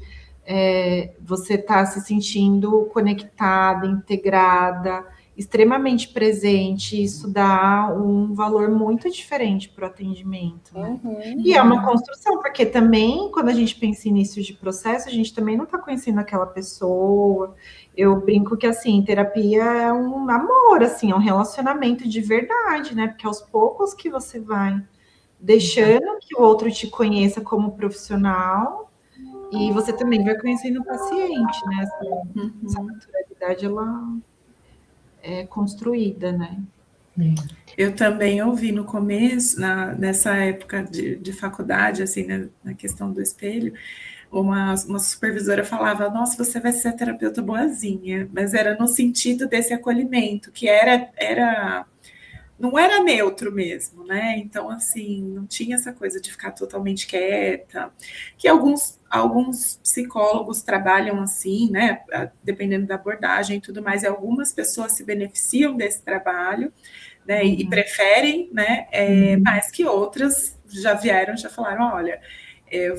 você está se sentindo conectada, integrada, extremamente presente, isso dá um valor muito diferente para o atendimento, né? E é uma construção, porque também, quando a gente pensa em início de processo, a gente também não está conhecendo aquela pessoa. Eu brinco que, assim, terapia é um amor, assim, é um relacionamento de verdade, né? Porque aos poucos que você vai deixando que o outro te conheça como profissional e você também vai conhecendo o paciente, né? Essa naturalidade, ela é construída, né? Eu também ouvi no começo, nessa época de faculdade, assim, na questão do espelho, uma supervisora falava, nossa, você vai ser terapeuta boazinha, mas era no sentido desse acolhimento, que não era neutro mesmo, né? Então, assim, não tinha essa coisa de ficar totalmente quieta, que alguns psicólogos trabalham assim, né? Dependendo da abordagem e tudo mais, e algumas pessoas se beneficiam desse trabalho, né? E preferem, né? Mais que outras já falaram, olha, eu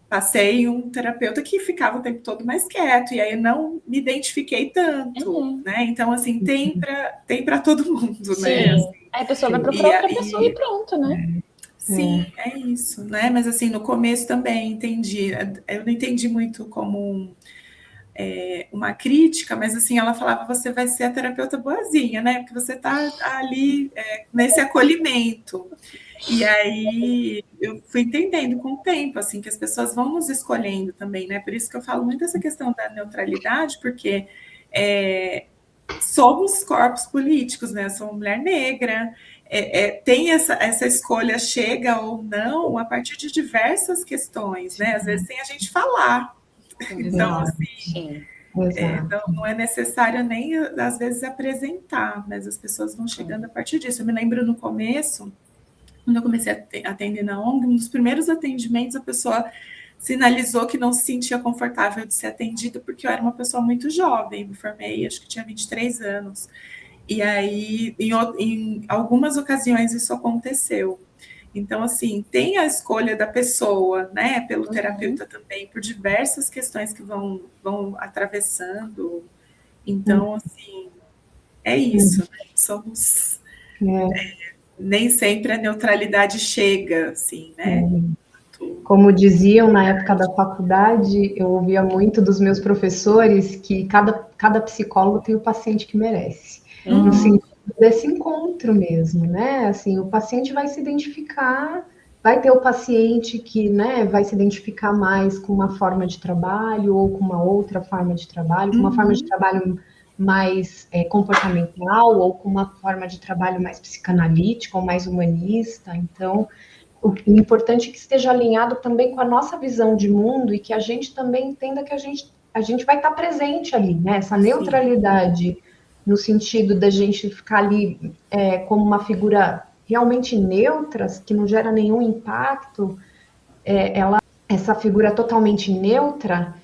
passei um terapeuta que ficava o tempo todo mais quieto, e aí eu não me identifiquei tanto, né? Então, assim, tem para todo mundo, Sim. né? Assim, Aí a pessoa vai procurar outra pessoa e pronto, né? Sim, é isso, né? Mas assim, no começo também entendi. Eu não entendi muito como uma crítica, mas assim, ela falava, você vai ser a terapeuta boazinha, né? Porque você tá ali nesse acolhimento. E aí eu fui entendendo com o tempo, assim, que as pessoas vão nos escolhendo também, né? Por isso que eu falo muito essa questão da neutralidade, porque somos corpos políticos, né? Eu sou uma mulher negra, tem essa escolha, chega ou não, a partir de diversas questões, né? Às vezes sem a gente falar. Então, assim, não é necessário nem, às vezes, apresentar, mas as pessoas vão chegando a partir disso. Eu me lembro no começo, quando eu comecei a atender na ONG, nos primeiros atendimentos, a pessoa sinalizou que não se sentia confortável de ser atendida, porque eu era uma pessoa muito jovem, me formei, acho que tinha 23 anos. E aí, em algumas ocasiões, isso aconteceu. Então, assim, tem a escolha da pessoa, né, pelo terapeuta também, por diversas questões que vão atravessando. Então, assim, é isso, né? Somos... nem sempre a neutralidade chega, assim, né? Como diziam na época da faculdade, eu ouvia muito dos meus professores que cada psicólogo tem o paciente que merece. No sentido desse encontro mesmo, né? Assim, o paciente vai se identificar, vai ter o paciente que, né, vai se identificar mais com uma forma de trabalho ou com uma outra forma de trabalho, com uma forma de trabalho mais comportamental ou com uma forma de trabalho mais psicanalítica ou mais humanista. Então, o importante é que esteja alinhado também com a nossa visão de mundo e que a gente também entenda que a gente vai estar presente ali, né? Essa neutralidade, no sentido da gente ficar ali como uma figura realmente neutra, que não gera nenhum impacto, essa figura totalmente neutra,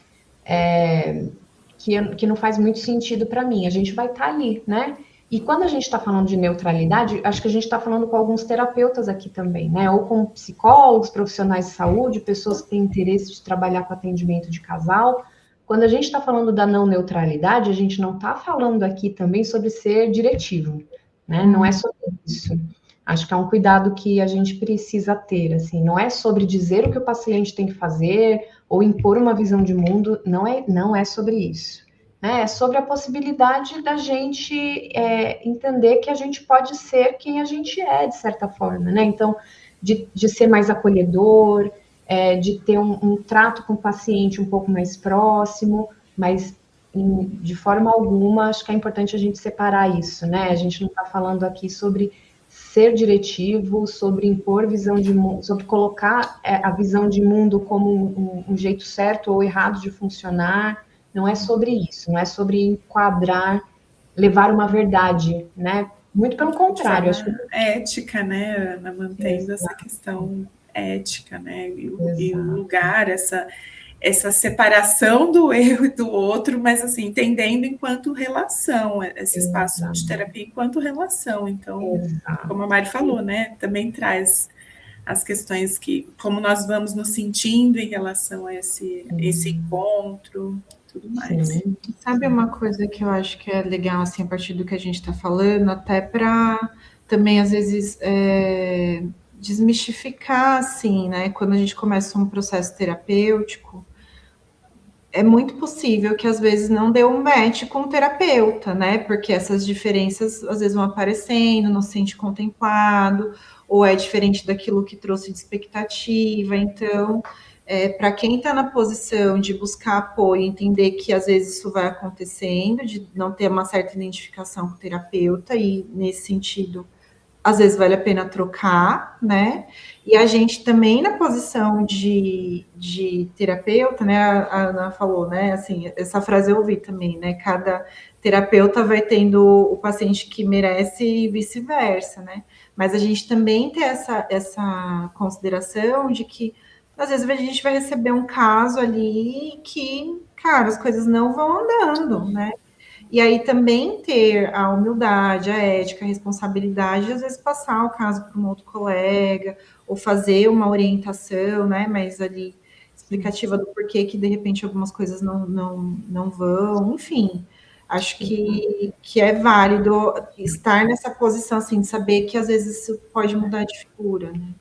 que não faz muito sentido para mim. A gente vai estar ali, né? E quando a gente está falando de neutralidade, acho que a gente está falando com alguns terapeutas aqui também, né? Ou com psicólogos, profissionais de saúde, pessoas que têm interesse de trabalhar com atendimento de casal. Quando a gente está falando da não neutralidade, a gente não está falando aqui também sobre ser diretivo, né? Não é sobre isso. Acho que é um cuidado que a gente precisa ter, assim, não é sobre dizer o que o paciente tem que fazer ou impor uma visão de mundo, não é sobre isso. É sobre a possibilidade da gente entender que a gente pode ser quem a gente é, de certa forma, né? Então, de ser mais acolhedor, de ter um trato com o paciente um pouco mais próximo, mas de forma alguma, acho que é importante a gente separar isso, né? A gente não está falando aqui sobre ser diretivo, sobre impor visão de mundo, sobre colocar a visão de mundo como um jeito certo ou errado de funcionar. Não é sobre isso, não é sobre enquadrar, levar uma verdade, né? Muito pelo contrário. Acho que... ética, né, Ana, mantendo essa questão ética, né, e o lugar, essa separação do eu e do outro, mas assim, entendendo enquanto relação, esse espaço de terapia enquanto relação. Então, como a Mari falou, né, também traz as questões que, como nós vamos nos sentindo em relação a esse encontro, tudo mais. Sim. Sabe uma coisa que eu acho que é legal, assim, a partir do que a gente está falando, até para também, às vezes, desmistificar, assim, né, quando a gente começa um processo terapêutico, é muito possível que às vezes não dê um match com o terapeuta, né? Porque essas diferenças às vezes vão aparecendo, não se sente contemplado, ou é diferente daquilo que trouxe de expectativa. Então, para quem está na posição de buscar apoio, entender que às vezes isso vai acontecendo, de não ter uma certa identificação com o terapeuta, e nesse sentido, às vezes vale a pena trocar, né? E a gente também na posição de terapeuta, né? A Ana falou, né? Assim, essa frase eu ouvi também, né? Cada terapeuta vai tendo o paciente que merece e vice-versa, né? Mas a gente também tem essa consideração de que às vezes a gente vai receber um caso ali que, cara, as coisas não vão andando, né? E aí também ter a humildade, a ética, a responsabilidade, às vezes passar o caso para um outro colega, ou fazer uma orientação, né, mas ali explicativa do porquê que de repente algumas coisas não vão, enfim. Acho que é válido estar nessa posição, assim, de saber que às vezes isso pode mudar de figura, né?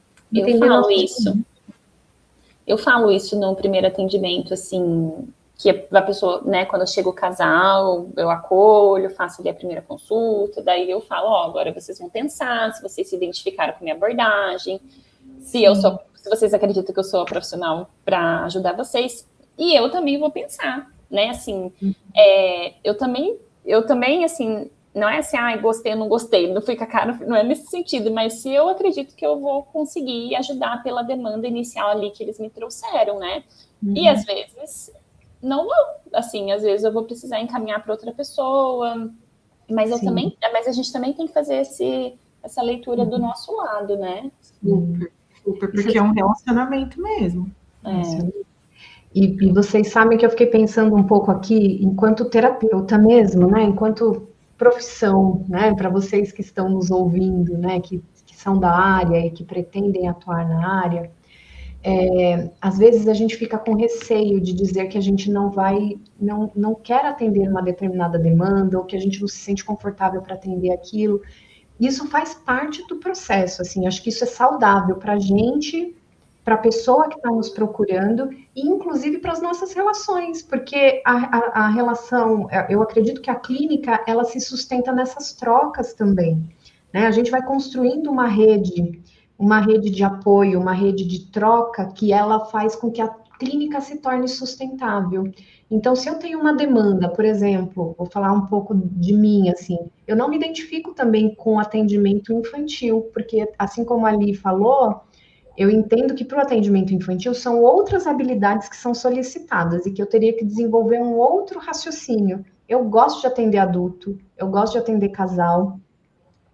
Eu falo isso no primeiro atendimento, assim, que a pessoa, né, quando chega o casal, eu acolho, faço ali a primeira consulta, daí eu falo, agora vocês vão pensar, se vocês se identificaram com a minha abordagem, se vocês acreditam que eu sou a profissional para ajudar vocês, e eu também vou pensar, né, assim, eu também, assim, não é assim, gostei ou não gostei, não fica caro, não é nesse sentido, mas se eu acredito que eu vou conseguir ajudar pela demanda inicial ali que eles me trouxeram, né, e às vezes não vou, assim, às vezes eu vou precisar encaminhar para outra pessoa, mas a gente também tem que fazer essa leitura do nosso lado, né? Super, porque é um relacionamento mesmo. E vocês sabem que eu fiquei pensando um pouco aqui, enquanto terapeuta mesmo, né? Enquanto profissão, né? Para vocês que estão nos ouvindo, né? Que são da área e que pretendem atuar na área. Às vezes a gente fica com receio de dizer que a gente não quer atender uma determinada demanda, ou que a gente não se sente confortável para atender aquilo. Isso faz parte do processo, assim, acho que isso é saudável para a gente, para a pessoa que está nos procurando, e inclusive para as nossas relações, porque a relação, eu acredito que a clínica, ela se sustenta nessas trocas também, né? A gente vai construindo uma rede de apoio, uma rede de troca, que ela faz com que a clínica se torne sustentável. Então, se eu tenho uma demanda, por exemplo, vou falar um pouco de mim, assim, eu não me identifico também com atendimento infantil, porque, assim como a Ali falou, eu entendo que para o atendimento infantil são outras habilidades que são solicitadas e que eu teria que desenvolver um outro raciocínio. Eu gosto de atender adulto, eu gosto de atender casal,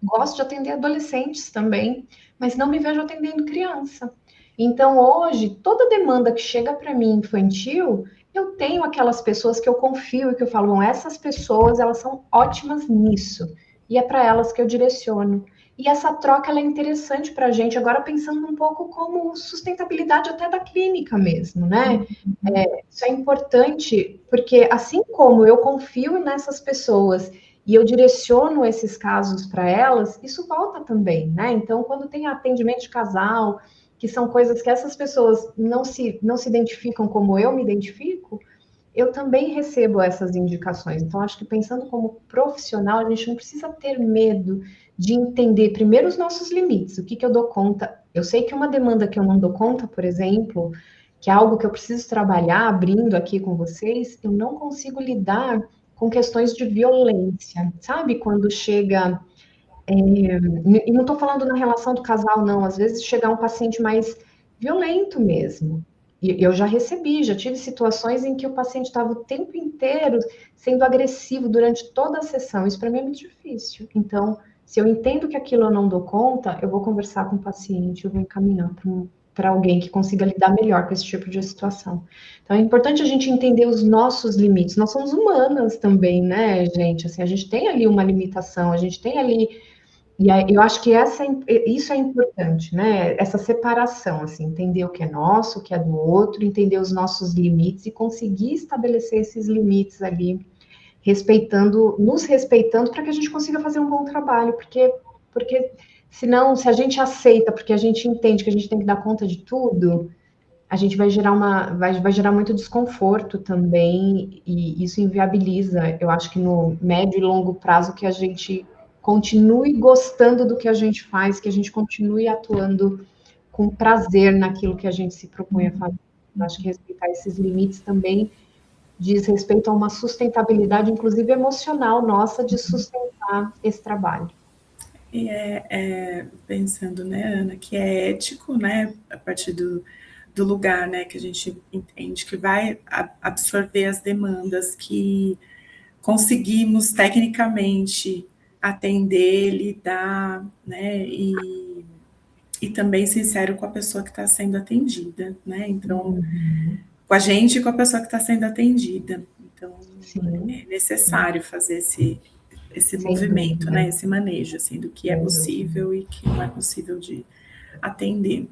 gosto de atender adolescentes também, mas não me vejo atendendo criança. Então, hoje, toda demanda que chega para mim infantil, eu tenho aquelas pessoas que eu confio e que eu falo, bom, essas pessoas, elas são ótimas nisso. E é para elas que eu direciono. E essa troca, ela é interessante para a gente, agora pensando um pouco como sustentabilidade até da clínica mesmo, né? Isso é importante, porque assim como eu confio nessas pessoas e eu direciono esses casos para elas, isso volta também, né? Então, quando tem atendimento de casal, que são coisas que essas pessoas não se identificam como eu me identifico, eu também recebo essas indicações. Então, acho que pensando como profissional, a gente não precisa ter medo de entender primeiro os nossos limites, o que eu dou conta. Eu sei que uma demanda que eu não dou conta, por exemplo, que é algo que eu preciso trabalhar, abrindo aqui com vocês, eu não consigo lidar com questões de violência, sabe? Quando chega... e não estou falando na relação do casal, não. Às vezes chega um paciente mais violento mesmo. E eu já tive situações em que o paciente estava o tempo inteiro sendo agressivo durante toda a sessão. Isso para mim é muito difícil. Então, se eu entendo que aquilo eu não dou conta, eu vou conversar com o paciente, eu vou encaminhar para alguém que consiga lidar melhor com esse tipo de situação. Então é importante a gente entender os nossos limites. Nós somos humanas também, né, gente? Assim, a gente tem ali uma limitação, a gente tem ali. E aí, eu acho que isso é importante, né? Essa separação, assim, entender o que é nosso, o que é do outro, entender os nossos limites e conseguir estabelecer esses limites ali, nos respeitando para que a gente consiga fazer um bom trabalho, porque senão, se a gente aceita, porque a gente entende que a gente tem que dar conta de tudo, a gente vai gerar vai gerar muito desconforto também, e isso inviabiliza, eu acho que no médio e longo prazo, que a gente continue gostando do que a gente faz, que a gente continue atuando com prazer naquilo que a gente se propõe a fazer. Eu acho que respeitar esses limites também diz respeito a uma sustentabilidade, inclusive emocional nossa, de sustentar esse trabalho. E pensando, né, Ana, que é ético, né, a partir do lugar, né, que a gente entende que vai absorver as demandas que conseguimos tecnicamente atender, lidar, né, e também sincero com a pessoa que está sendo atendida, né, então, com a gente e com a pessoa que está sendo atendida. Então, Sim. é necessário fazer esse movimento, né, esse manejo, assim, do que é possível e que não é possível de atender.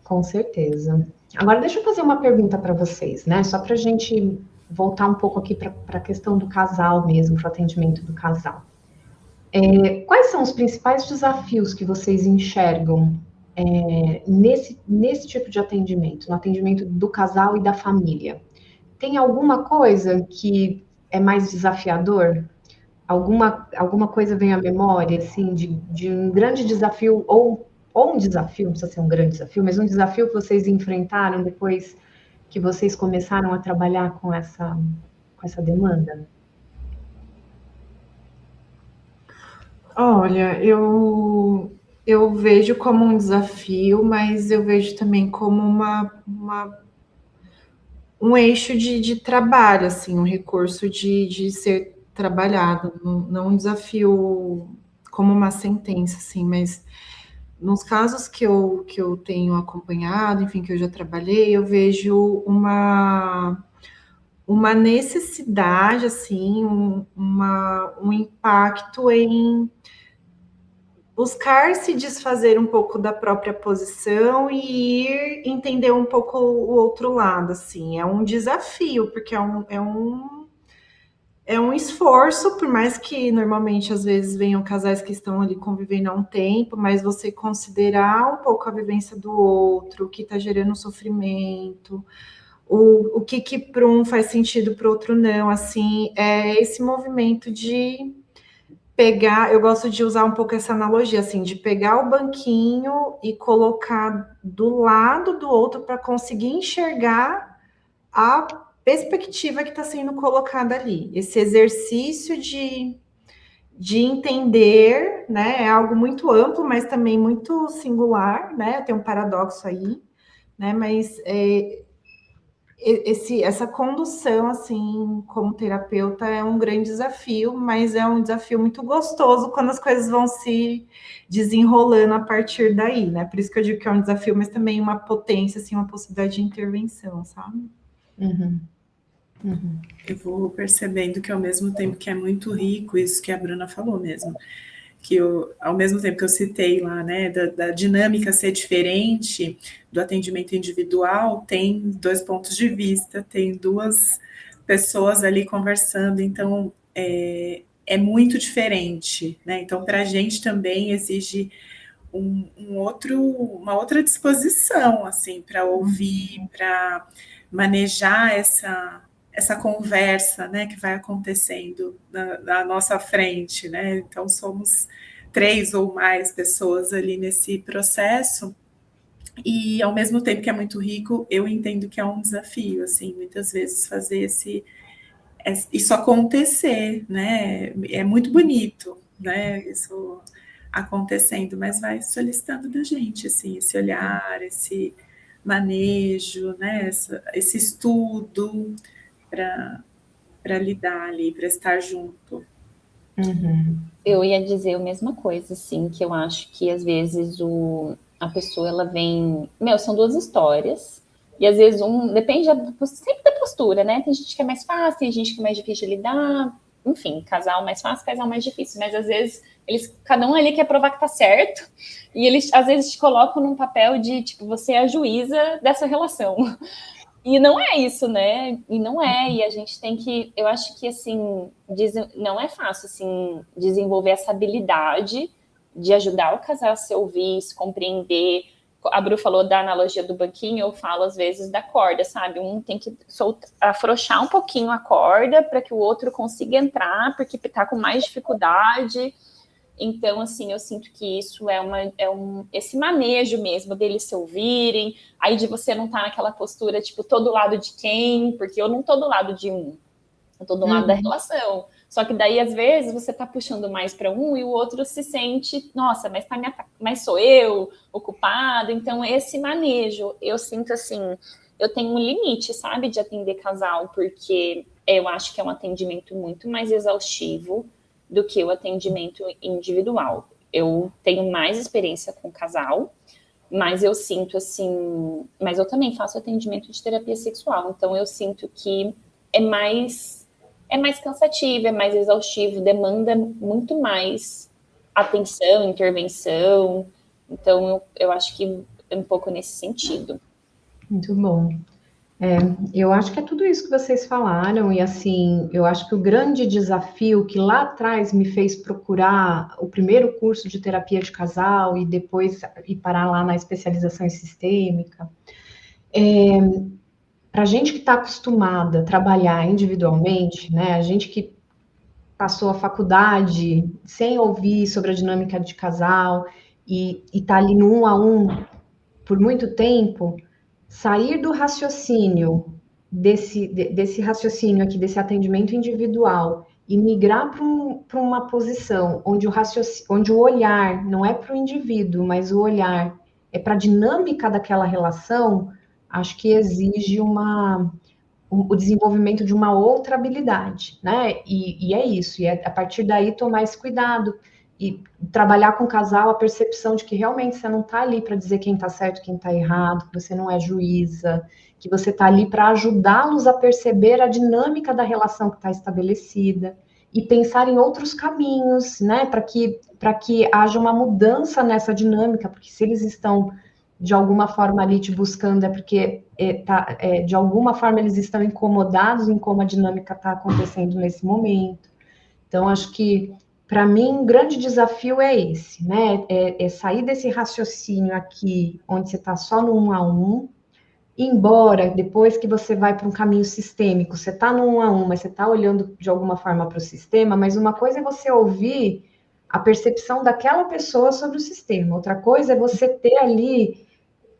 Com certeza. Agora, deixa eu fazer uma pergunta para vocês, né? Só para a gente voltar um pouco aqui para a questão do casal mesmo, para o atendimento do casal. Quais são os principais desafios que vocês enxergam nesse tipo de atendimento, no atendimento do casal e da família? Tem alguma coisa que é mais desafiador? Alguma coisa vem à memória, assim, de um grande desafio, ou um desafio, não precisa ser um grande desafio, mas um desafio que vocês enfrentaram depois que vocês começaram a trabalhar com essa demanda? Olha, eu vejo como um desafio, mas eu vejo também como um eixo de trabalho, assim, um recurso de ser trabalhado, não um desafio como uma sentença, assim, mas nos casos que eu tenho acompanhado, enfim, que eu já trabalhei, eu vejo uma necessidade, assim, um impacto em buscar se desfazer um pouco da própria posição e ir entender um pouco o outro lado, assim. É um desafio, porque é um esforço, por mais que normalmente às vezes venham casais que estão ali convivendo há um tempo, mas você considerar um pouco a vivência do outro, o que está gerando sofrimento, o que para um faz sentido, para o outro não, assim, é esse movimento de pegar, eu gosto de usar um pouco essa analogia, assim, de pegar o banquinho e colocar do lado do outro para conseguir enxergar a perspectiva que está sendo colocada ali. Esse exercício de entender, né, é algo muito amplo, mas também muito singular, né, tem um paradoxo aí, né, mas essa condução, assim, como terapeuta, é um grande desafio, mas é um desafio muito gostoso quando as coisas vão se desenrolando a partir daí, né? Por isso que eu digo que é um desafio, mas também uma potência, assim, uma possibilidade de intervenção, sabe? Eu vou percebendo que ao mesmo tempo que é muito rico, isso que a Bruna falou mesmo, que ao mesmo tempo que eu citei lá, né, da dinâmica ser diferente do atendimento individual, tem dois pontos de vista, tem duas pessoas ali conversando, então é muito diferente, né? Então, para a gente também exige uma outra disposição, assim, para ouvir, para manejar essa conversa, né, que vai acontecendo na nossa frente, né? Então, somos 3 ou mais pessoas ali nesse processo, e ao mesmo tempo que é muito rico, eu entendo que é um desafio, assim, muitas vezes fazer isso acontecer, né? É muito bonito, né? Isso acontecendo, mas vai solicitando da gente, assim, esse olhar, esse manejo, né? Esse estudo para lidar ali, para estar junto. Eu ia dizer a mesma coisa, assim, que eu acho que às vezes a pessoa, ela vem... São duas histórias. E às vezes depende sempre da postura, né? Tem gente que é mais fácil, tem gente que é mais difícil de lidar. Enfim, casal mais fácil, casal mais difícil. Mas às vezes, cada um ali quer provar que tá certo. E eles, às vezes, te colocam num papel de, tipo, você é a juíza dessa relação. E não é isso, né? E não é. E a gente tem que... Eu acho que, assim, não é fácil, assim, desenvolver essa habilidade de ajudar o casal a se ouvir, se compreender. A Bru falou da analogia do banquinho, eu falo às vezes da corda, sabe? Um tem que afrouxar um pouquinho a corda para que o outro consiga entrar, porque está com mais dificuldade. Então, assim, eu sinto que isso esse manejo mesmo deles se ouvirem, aí de você não estar naquela postura, tipo, tô do lado de quem, porque eu não tô do lado de um, eu tô do lado da relação. Só que daí, às vezes, você tá puxando mais para um e o outro se sente, nossa, mas sou eu o culpado. Então, esse manejo, eu sinto assim, eu tenho um limite, sabe, de atender casal, porque eu acho que é um atendimento muito mais exaustivo do que o atendimento individual. Eu tenho mais experiência com casal, mas eu sinto assim... Mas eu também faço atendimento de terapia sexual, então eu sinto que é mais cansativo, é mais exaustivo, demanda muito mais atenção, intervenção. Então, eu acho que é um pouco nesse sentido. Muito bom. Eu acho que é tudo isso que vocês falaram, e assim, eu acho que o grande desafio que lá atrás me fez procurar o primeiro curso de terapia de casal e depois ir parar lá na especialização em sistêmica, para a gente que está acostumada a trabalhar individualmente, né, a gente que passou a faculdade sem ouvir sobre a dinâmica de casal e está ali no 1 a 1 por muito tempo, sair do raciocínio, desse raciocínio aqui, desse atendimento individual, e migrar para uma posição onde o olhar não é para o indivíduo, mas o olhar é para a dinâmica daquela relação, acho que exige o desenvolvimento de uma outra habilidade, né? E é isso, e a partir daí tomar esse cuidado e trabalhar com o casal a percepção de que realmente você não está ali para dizer quem está certo, quem está errado, que você não é juíza, que você está ali para ajudá-los a perceber a dinâmica da relação que está estabelecida e pensar em outros caminhos, né, para que haja uma mudança nessa dinâmica, porque se eles estão de alguma forma ali te buscando, é porque de alguma forma eles estão incomodados em como a dinâmica está acontecendo nesse momento. Então, acho que para mim, um grande desafio é esse, né? É sair desse raciocínio aqui, onde você está só no 1 a 1, embora depois que você vai para um caminho sistêmico, você está no 1 a 1, mas você está olhando de alguma forma para o sistema, mas uma coisa é você ouvir a percepção daquela pessoa sobre o sistema, outra coisa é você ter ali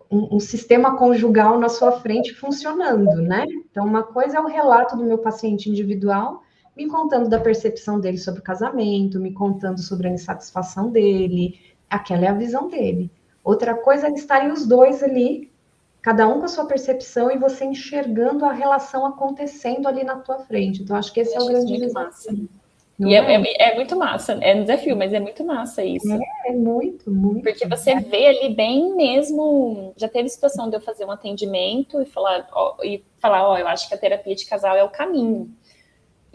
um sistema conjugal na sua frente funcionando, né? Então, uma coisa é o relato do meu paciente individual, me contando da percepção dele sobre o casamento, me contando sobre a insatisfação dele, aquela é a visão dele. Outra coisa é estarem os dois ali, cada um com a sua percepção e você enxergando a relação acontecendo ali na tua frente. Então, acho que esse é o grande desafio. E é muito massa, é um desafio, mas é muito massa isso. É muito, muito. Porque você vê ali bem mesmo, já teve situação de eu fazer um atendimento e falar, eu acho que a terapia de casal é o caminho.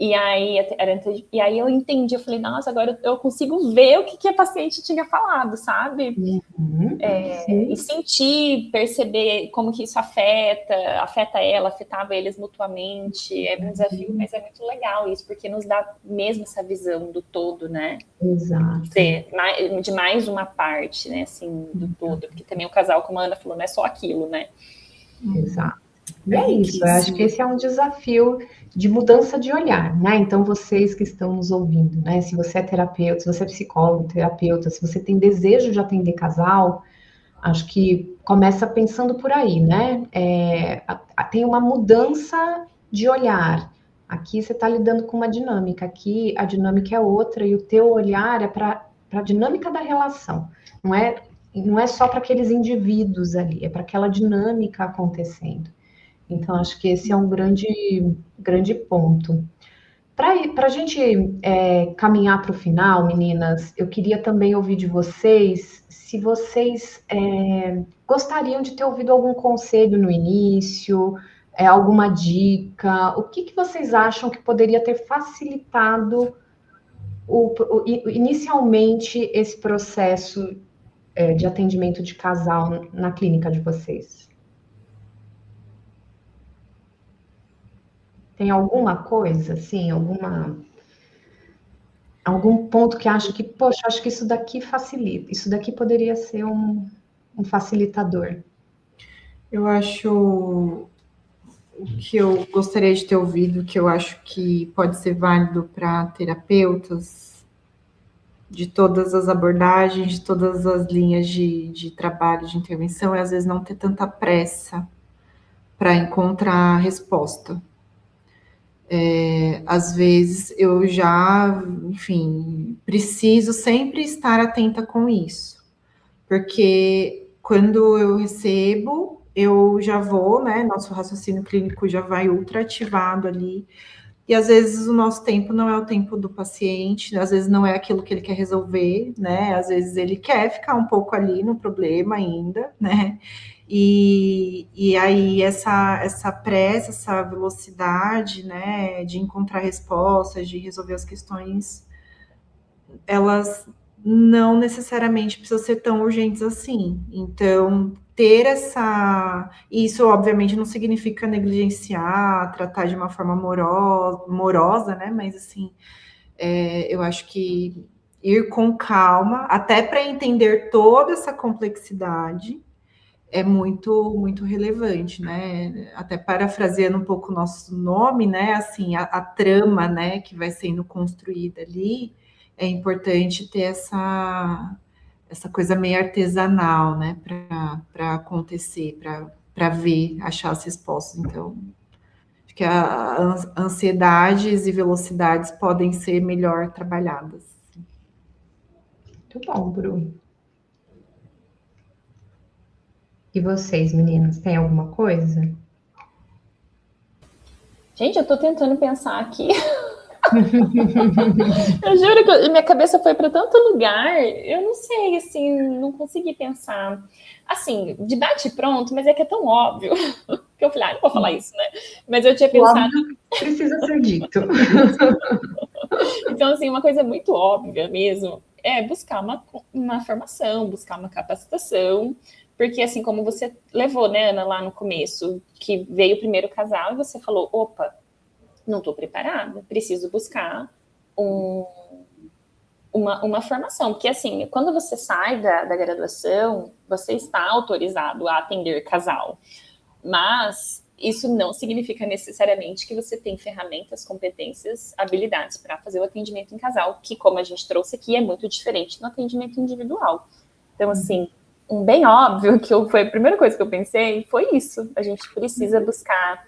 E aí eu entendi, eu falei, nossa, agora eu consigo ver o que a paciente tinha falado, sabe? E sentir, perceber como que isso afeta ela, afetava eles mutuamente. É um desafio, mas é muito legal isso, porque nos dá mesmo essa visão do todo, né? Exato. De mais uma parte, né, assim, do todo. Porque também o casal, como a Ana falou, não é só aquilo, né? Exato. E é isso, eu acho que esse é um desafio de mudança de olhar, né? Então, vocês que estão nos ouvindo, né? Se você é terapeuta, se você é psicólogo, terapeuta, se você tem desejo de atender casal, acho que começa pensando por aí, né? Tem uma mudança de olhar. Aqui você está lidando com uma dinâmica, aqui a dinâmica é outra, e o teu olhar é para a dinâmica da relação. Não é só para aqueles indivíduos ali, é para aquela dinâmica acontecendo. Então, acho que esse é um grande ponto. Para a gente caminhar para o final, meninas, eu queria também ouvir de vocês se vocês gostariam de ter ouvido algum conselho no início, alguma dica, o que vocês acham que poderia ter facilitado inicialmente esse processo de atendimento de casal na clínica de vocês? Tem alguma coisa, assim, algum ponto que acha que, poxa, acho que isso daqui facilita, isso daqui poderia ser um facilitador? Eu acho o que eu gostaria de ter ouvido, que eu acho que pode ser válido para terapeutas de todas as abordagens, de todas as linhas de trabalho, de intervenção, é às vezes não ter tanta pressa para encontrar a resposta. Às vezes eu já, enfim, preciso sempre estar atenta com isso, porque quando eu recebo, eu já vou, né, nosso raciocínio clínico já vai ultra ativado ali, e às vezes o nosso tempo não é o tempo do paciente, às vezes não é aquilo que ele quer resolver, né, às vezes ele quer ficar um pouco ali no problema ainda, né, e aí essa pressa, essa velocidade, né, de encontrar respostas, de resolver as questões, elas não necessariamente precisam ser tão urgentes assim. Então, ter isso obviamente não significa negligenciar, tratar de uma forma morosa, né, mas assim, eu acho que ir com calma, até para entender toda essa complexidade, é muito, muito relevante, né? Até parafraseando um pouco o nosso nome, né? Assim, a trama, né, que vai sendo construída ali, é importante ter essa coisa meio artesanal, né, para acontecer, para ver, achar as respostas. Então, acho que ansiedades e velocidades podem ser melhor trabalhadas. Muito bom, Bruno. E vocês, meninas, tem alguma coisa? Gente, eu tô tentando pensar aqui. Eu juro que minha cabeça foi para tanto lugar, eu não sei, assim, não consegui pensar. Assim, de bate pronto, mas é que é tão óbvio que eu falei, não vou falar isso, né? Mas eu tinha pensado... Precisa ser dito. Então, assim, uma coisa muito óbvia mesmo é buscar uma formação, buscar uma capacitação, porque assim como você levou, né, Ana, lá no começo, que veio o primeiro casal e você falou, opa, não estou preparada, preciso buscar uma formação, porque assim, quando você sai da graduação, você está autorizado a atender casal, mas isso não significa necessariamente que você tem ferramentas, competências, habilidades para fazer o atendimento em casal, que como a gente trouxe aqui, é muito diferente do atendimento individual. Então, assim, um bem óbvio, foi a primeira coisa que eu pensei, foi isso, a gente precisa buscar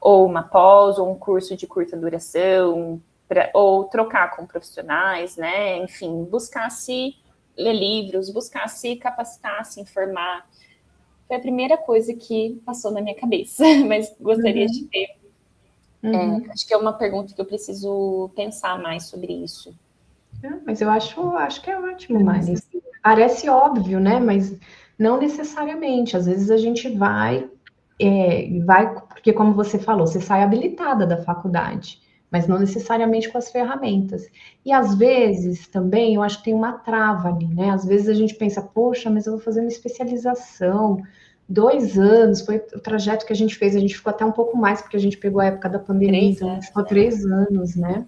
ou uma pós, ou um curso de curta duração, ou trocar com profissionais, né? Enfim, buscar se ler livros, buscar se capacitar, se informar. Foi a primeira coisa que passou na minha cabeça, mas gostaria de ter. Acho que é uma pergunta que eu preciso pensar mais sobre isso. Mas eu acho que é ótimo, Mari. Parece óbvio, né? Mas não necessariamente. Às vezes a gente vai, porque como você falou, você sai habilitada da faculdade, mas não necessariamente com as ferramentas. E às vezes também eu acho que tem uma trava ali, né? Às vezes a gente pensa, poxa, mas eu vou fazer uma especialização, 2 anos, foi o trajeto que a gente fez, a gente ficou até um pouco mais, porque a gente pegou a época da pandemia, então a gente ficou 3 anos, né?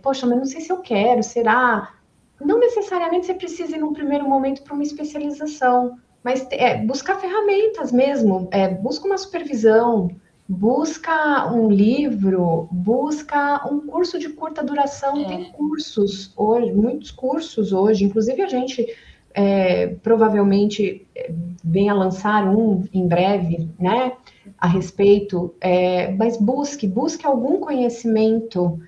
Poxa, mas não sei se eu quero, será? Não necessariamente você precisa ir num primeiro momento para uma especialização, mas buscar ferramentas mesmo, busca uma supervisão, busca um livro, busca um curso de curta duração, tem cursos hoje, muitos cursos hoje, inclusive a gente provavelmente venha lançar um em breve, né, a respeito, mas busque algum conhecimento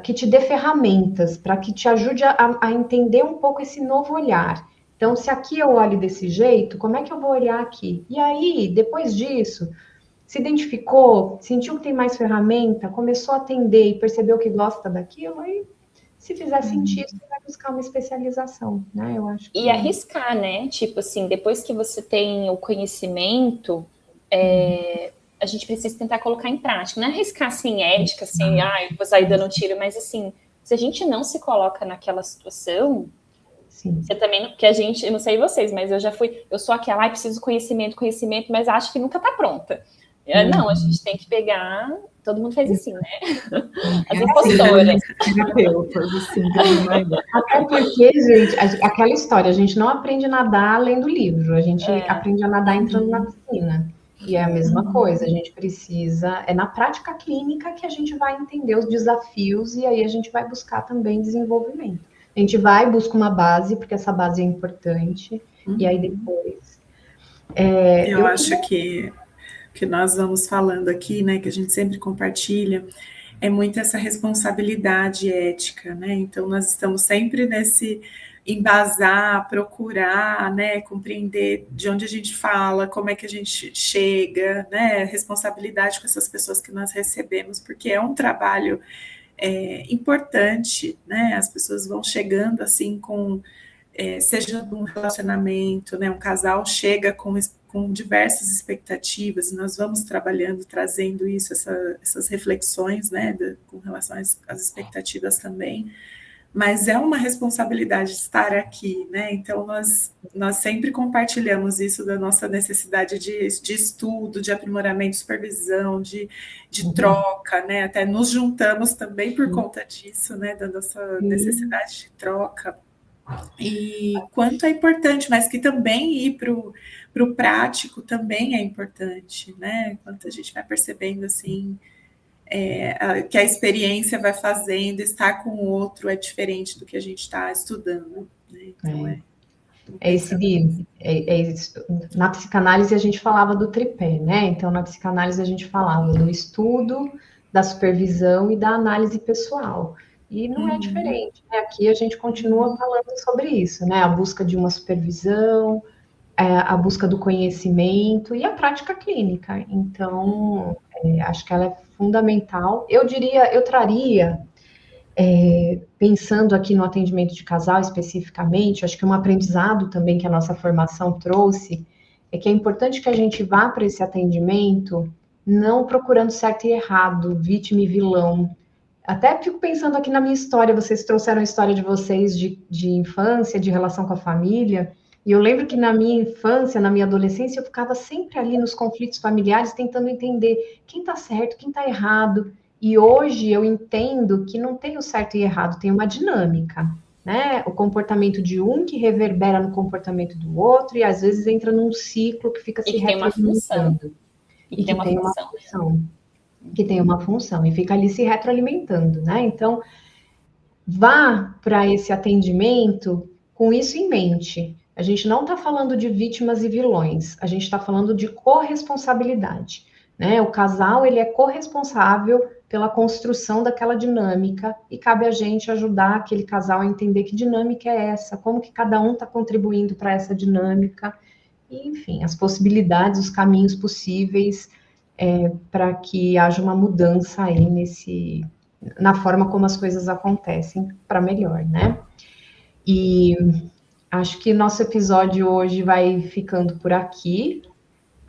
que te dê ferramentas, para que te ajude a entender um pouco esse novo olhar. Então, se aqui eu olho desse jeito, como é que eu vou olhar aqui? E aí, depois disso, se identificou, sentiu que tem mais ferramenta, começou a atender e percebeu que gosta daquilo, aí, se fizer sentido, você vai buscar uma especialização, né? Eu acho que... E arriscar, né? Tipo assim, depois que você tem o conhecimento, a gente precisa tentar colocar em prática. Não é arriscar assim, ética, assim, vou sair dando um tiro, mas assim, se a gente não se coloca naquela situação, Sim. você também, porque a gente, eu não sei vocês, mas eu sou aquela, preciso conhecimento, mas acho que nunca tá pronta. Não, a gente tem que pegar, todo mundo faz assim, né? As impostoras. Até porque, gente, aquela história, a gente não aprende a nadar lendo livro, a gente aprende a nadar entrando na piscina. E é a mesma coisa, a gente precisa, é na prática clínica que a gente vai entender os desafios e aí a gente vai buscar também desenvolvimento. A gente busca uma base, porque essa base é importante, e aí depois... eu acho que nós vamos falando aqui, né, que a gente sempre compartilha, é muito essa responsabilidade ética, né? Então, nós estamos sempre nesse embasar, procurar, né, compreender de onde a gente fala, como é que a gente chega, né, responsabilidade com essas pessoas que nós recebemos, porque é um trabalho importante, né? As pessoas vão chegando assim com, seja um relacionamento, né? Um casal chega com diversas expectativas, e nós vamos trabalhando, trazendo isso, essas reflexões, né? Com relação às expectativas também. Mas é uma responsabilidade estar aqui, né? Então, nós sempre compartilhamos isso da nossa necessidade de estudo, de aprimoramento, supervisão, de troca, né? Até nos juntamos também por conta disso, né? Da nossa necessidade de troca. E quanto é importante, mas que também ir para o prático também é importante, né? Quanto a gente vai percebendo, assim... que a experiência vai fazendo, estar com o outro é diferente do que a gente está estudando, né? Então, na psicanálise a gente falava do tripé, né? Então, na psicanálise a gente falava do estudo, da supervisão e da análise pessoal. E não é diferente, né? Aqui a gente continua falando sobre isso, né? A busca de uma supervisão, a busca do conhecimento e a prática clínica. Então, acho que ela é fundamental. Eu traria, pensando aqui no atendimento de casal especificamente, acho que um aprendizado também que a nossa formação trouxe é que é importante que a gente vá para esse atendimento não procurando certo e errado, vítima e vilão. Até fico pensando aqui na minha história, vocês trouxeram a história de vocês de infância, de relação com a família, e eu lembro que na minha infância, na minha adolescência, eu ficava sempre ali nos conflitos familiares, tentando entender quem está certo, quem está errado. E hoje eu entendo que não tem o certo e errado, tem uma dinâmica, né? O comportamento de um que reverbera no comportamento do outro, e às vezes entra num ciclo que fica se retroalimentando. E que tem uma função. Que tem uma função, e fica ali se retroalimentando, né? Então, vá para esse atendimento com isso em mente. A gente não está falando de vítimas e vilões, a gente está falando de corresponsabilidade, né? O casal, ele é corresponsável pela construção daquela dinâmica e cabe a gente ajudar aquele casal a entender que dinâmica é essa, como que cada um está contribuindo para essa dinâmica, e, enfim, as possibilidades, os caminhos possíveis para que haja uma mudança aí na forma como as coisas acontecem para melhor, né? E acho que nosso episódio hoje vai ficando por aqui.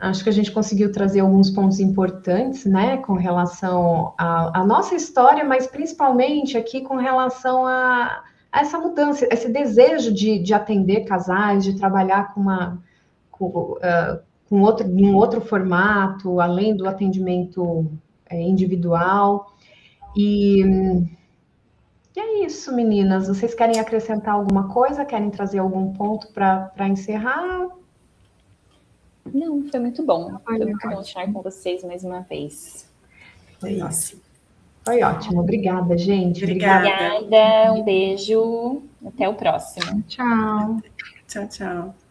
Acho que a gente conseguiu trazer alguns pontos importantes, né, com relação à nossa história, mas principalmente aqui com relação a essa mudança, esse desejo de atender casais, de trabalhar em outro formato, além do atendimento individual. E é isso, meninas. Vocês querem acrescentar alguma coisa? Querem trazer algum ponto para encerrar? Não, foi muito bom. Foi muito bom estar com vocês mais uma vez. Foi ótimo. Foi ótimo. Obrigada, gente. Obrigada. Um beijo. Até o próximo. Tchau. Tchau, tchau.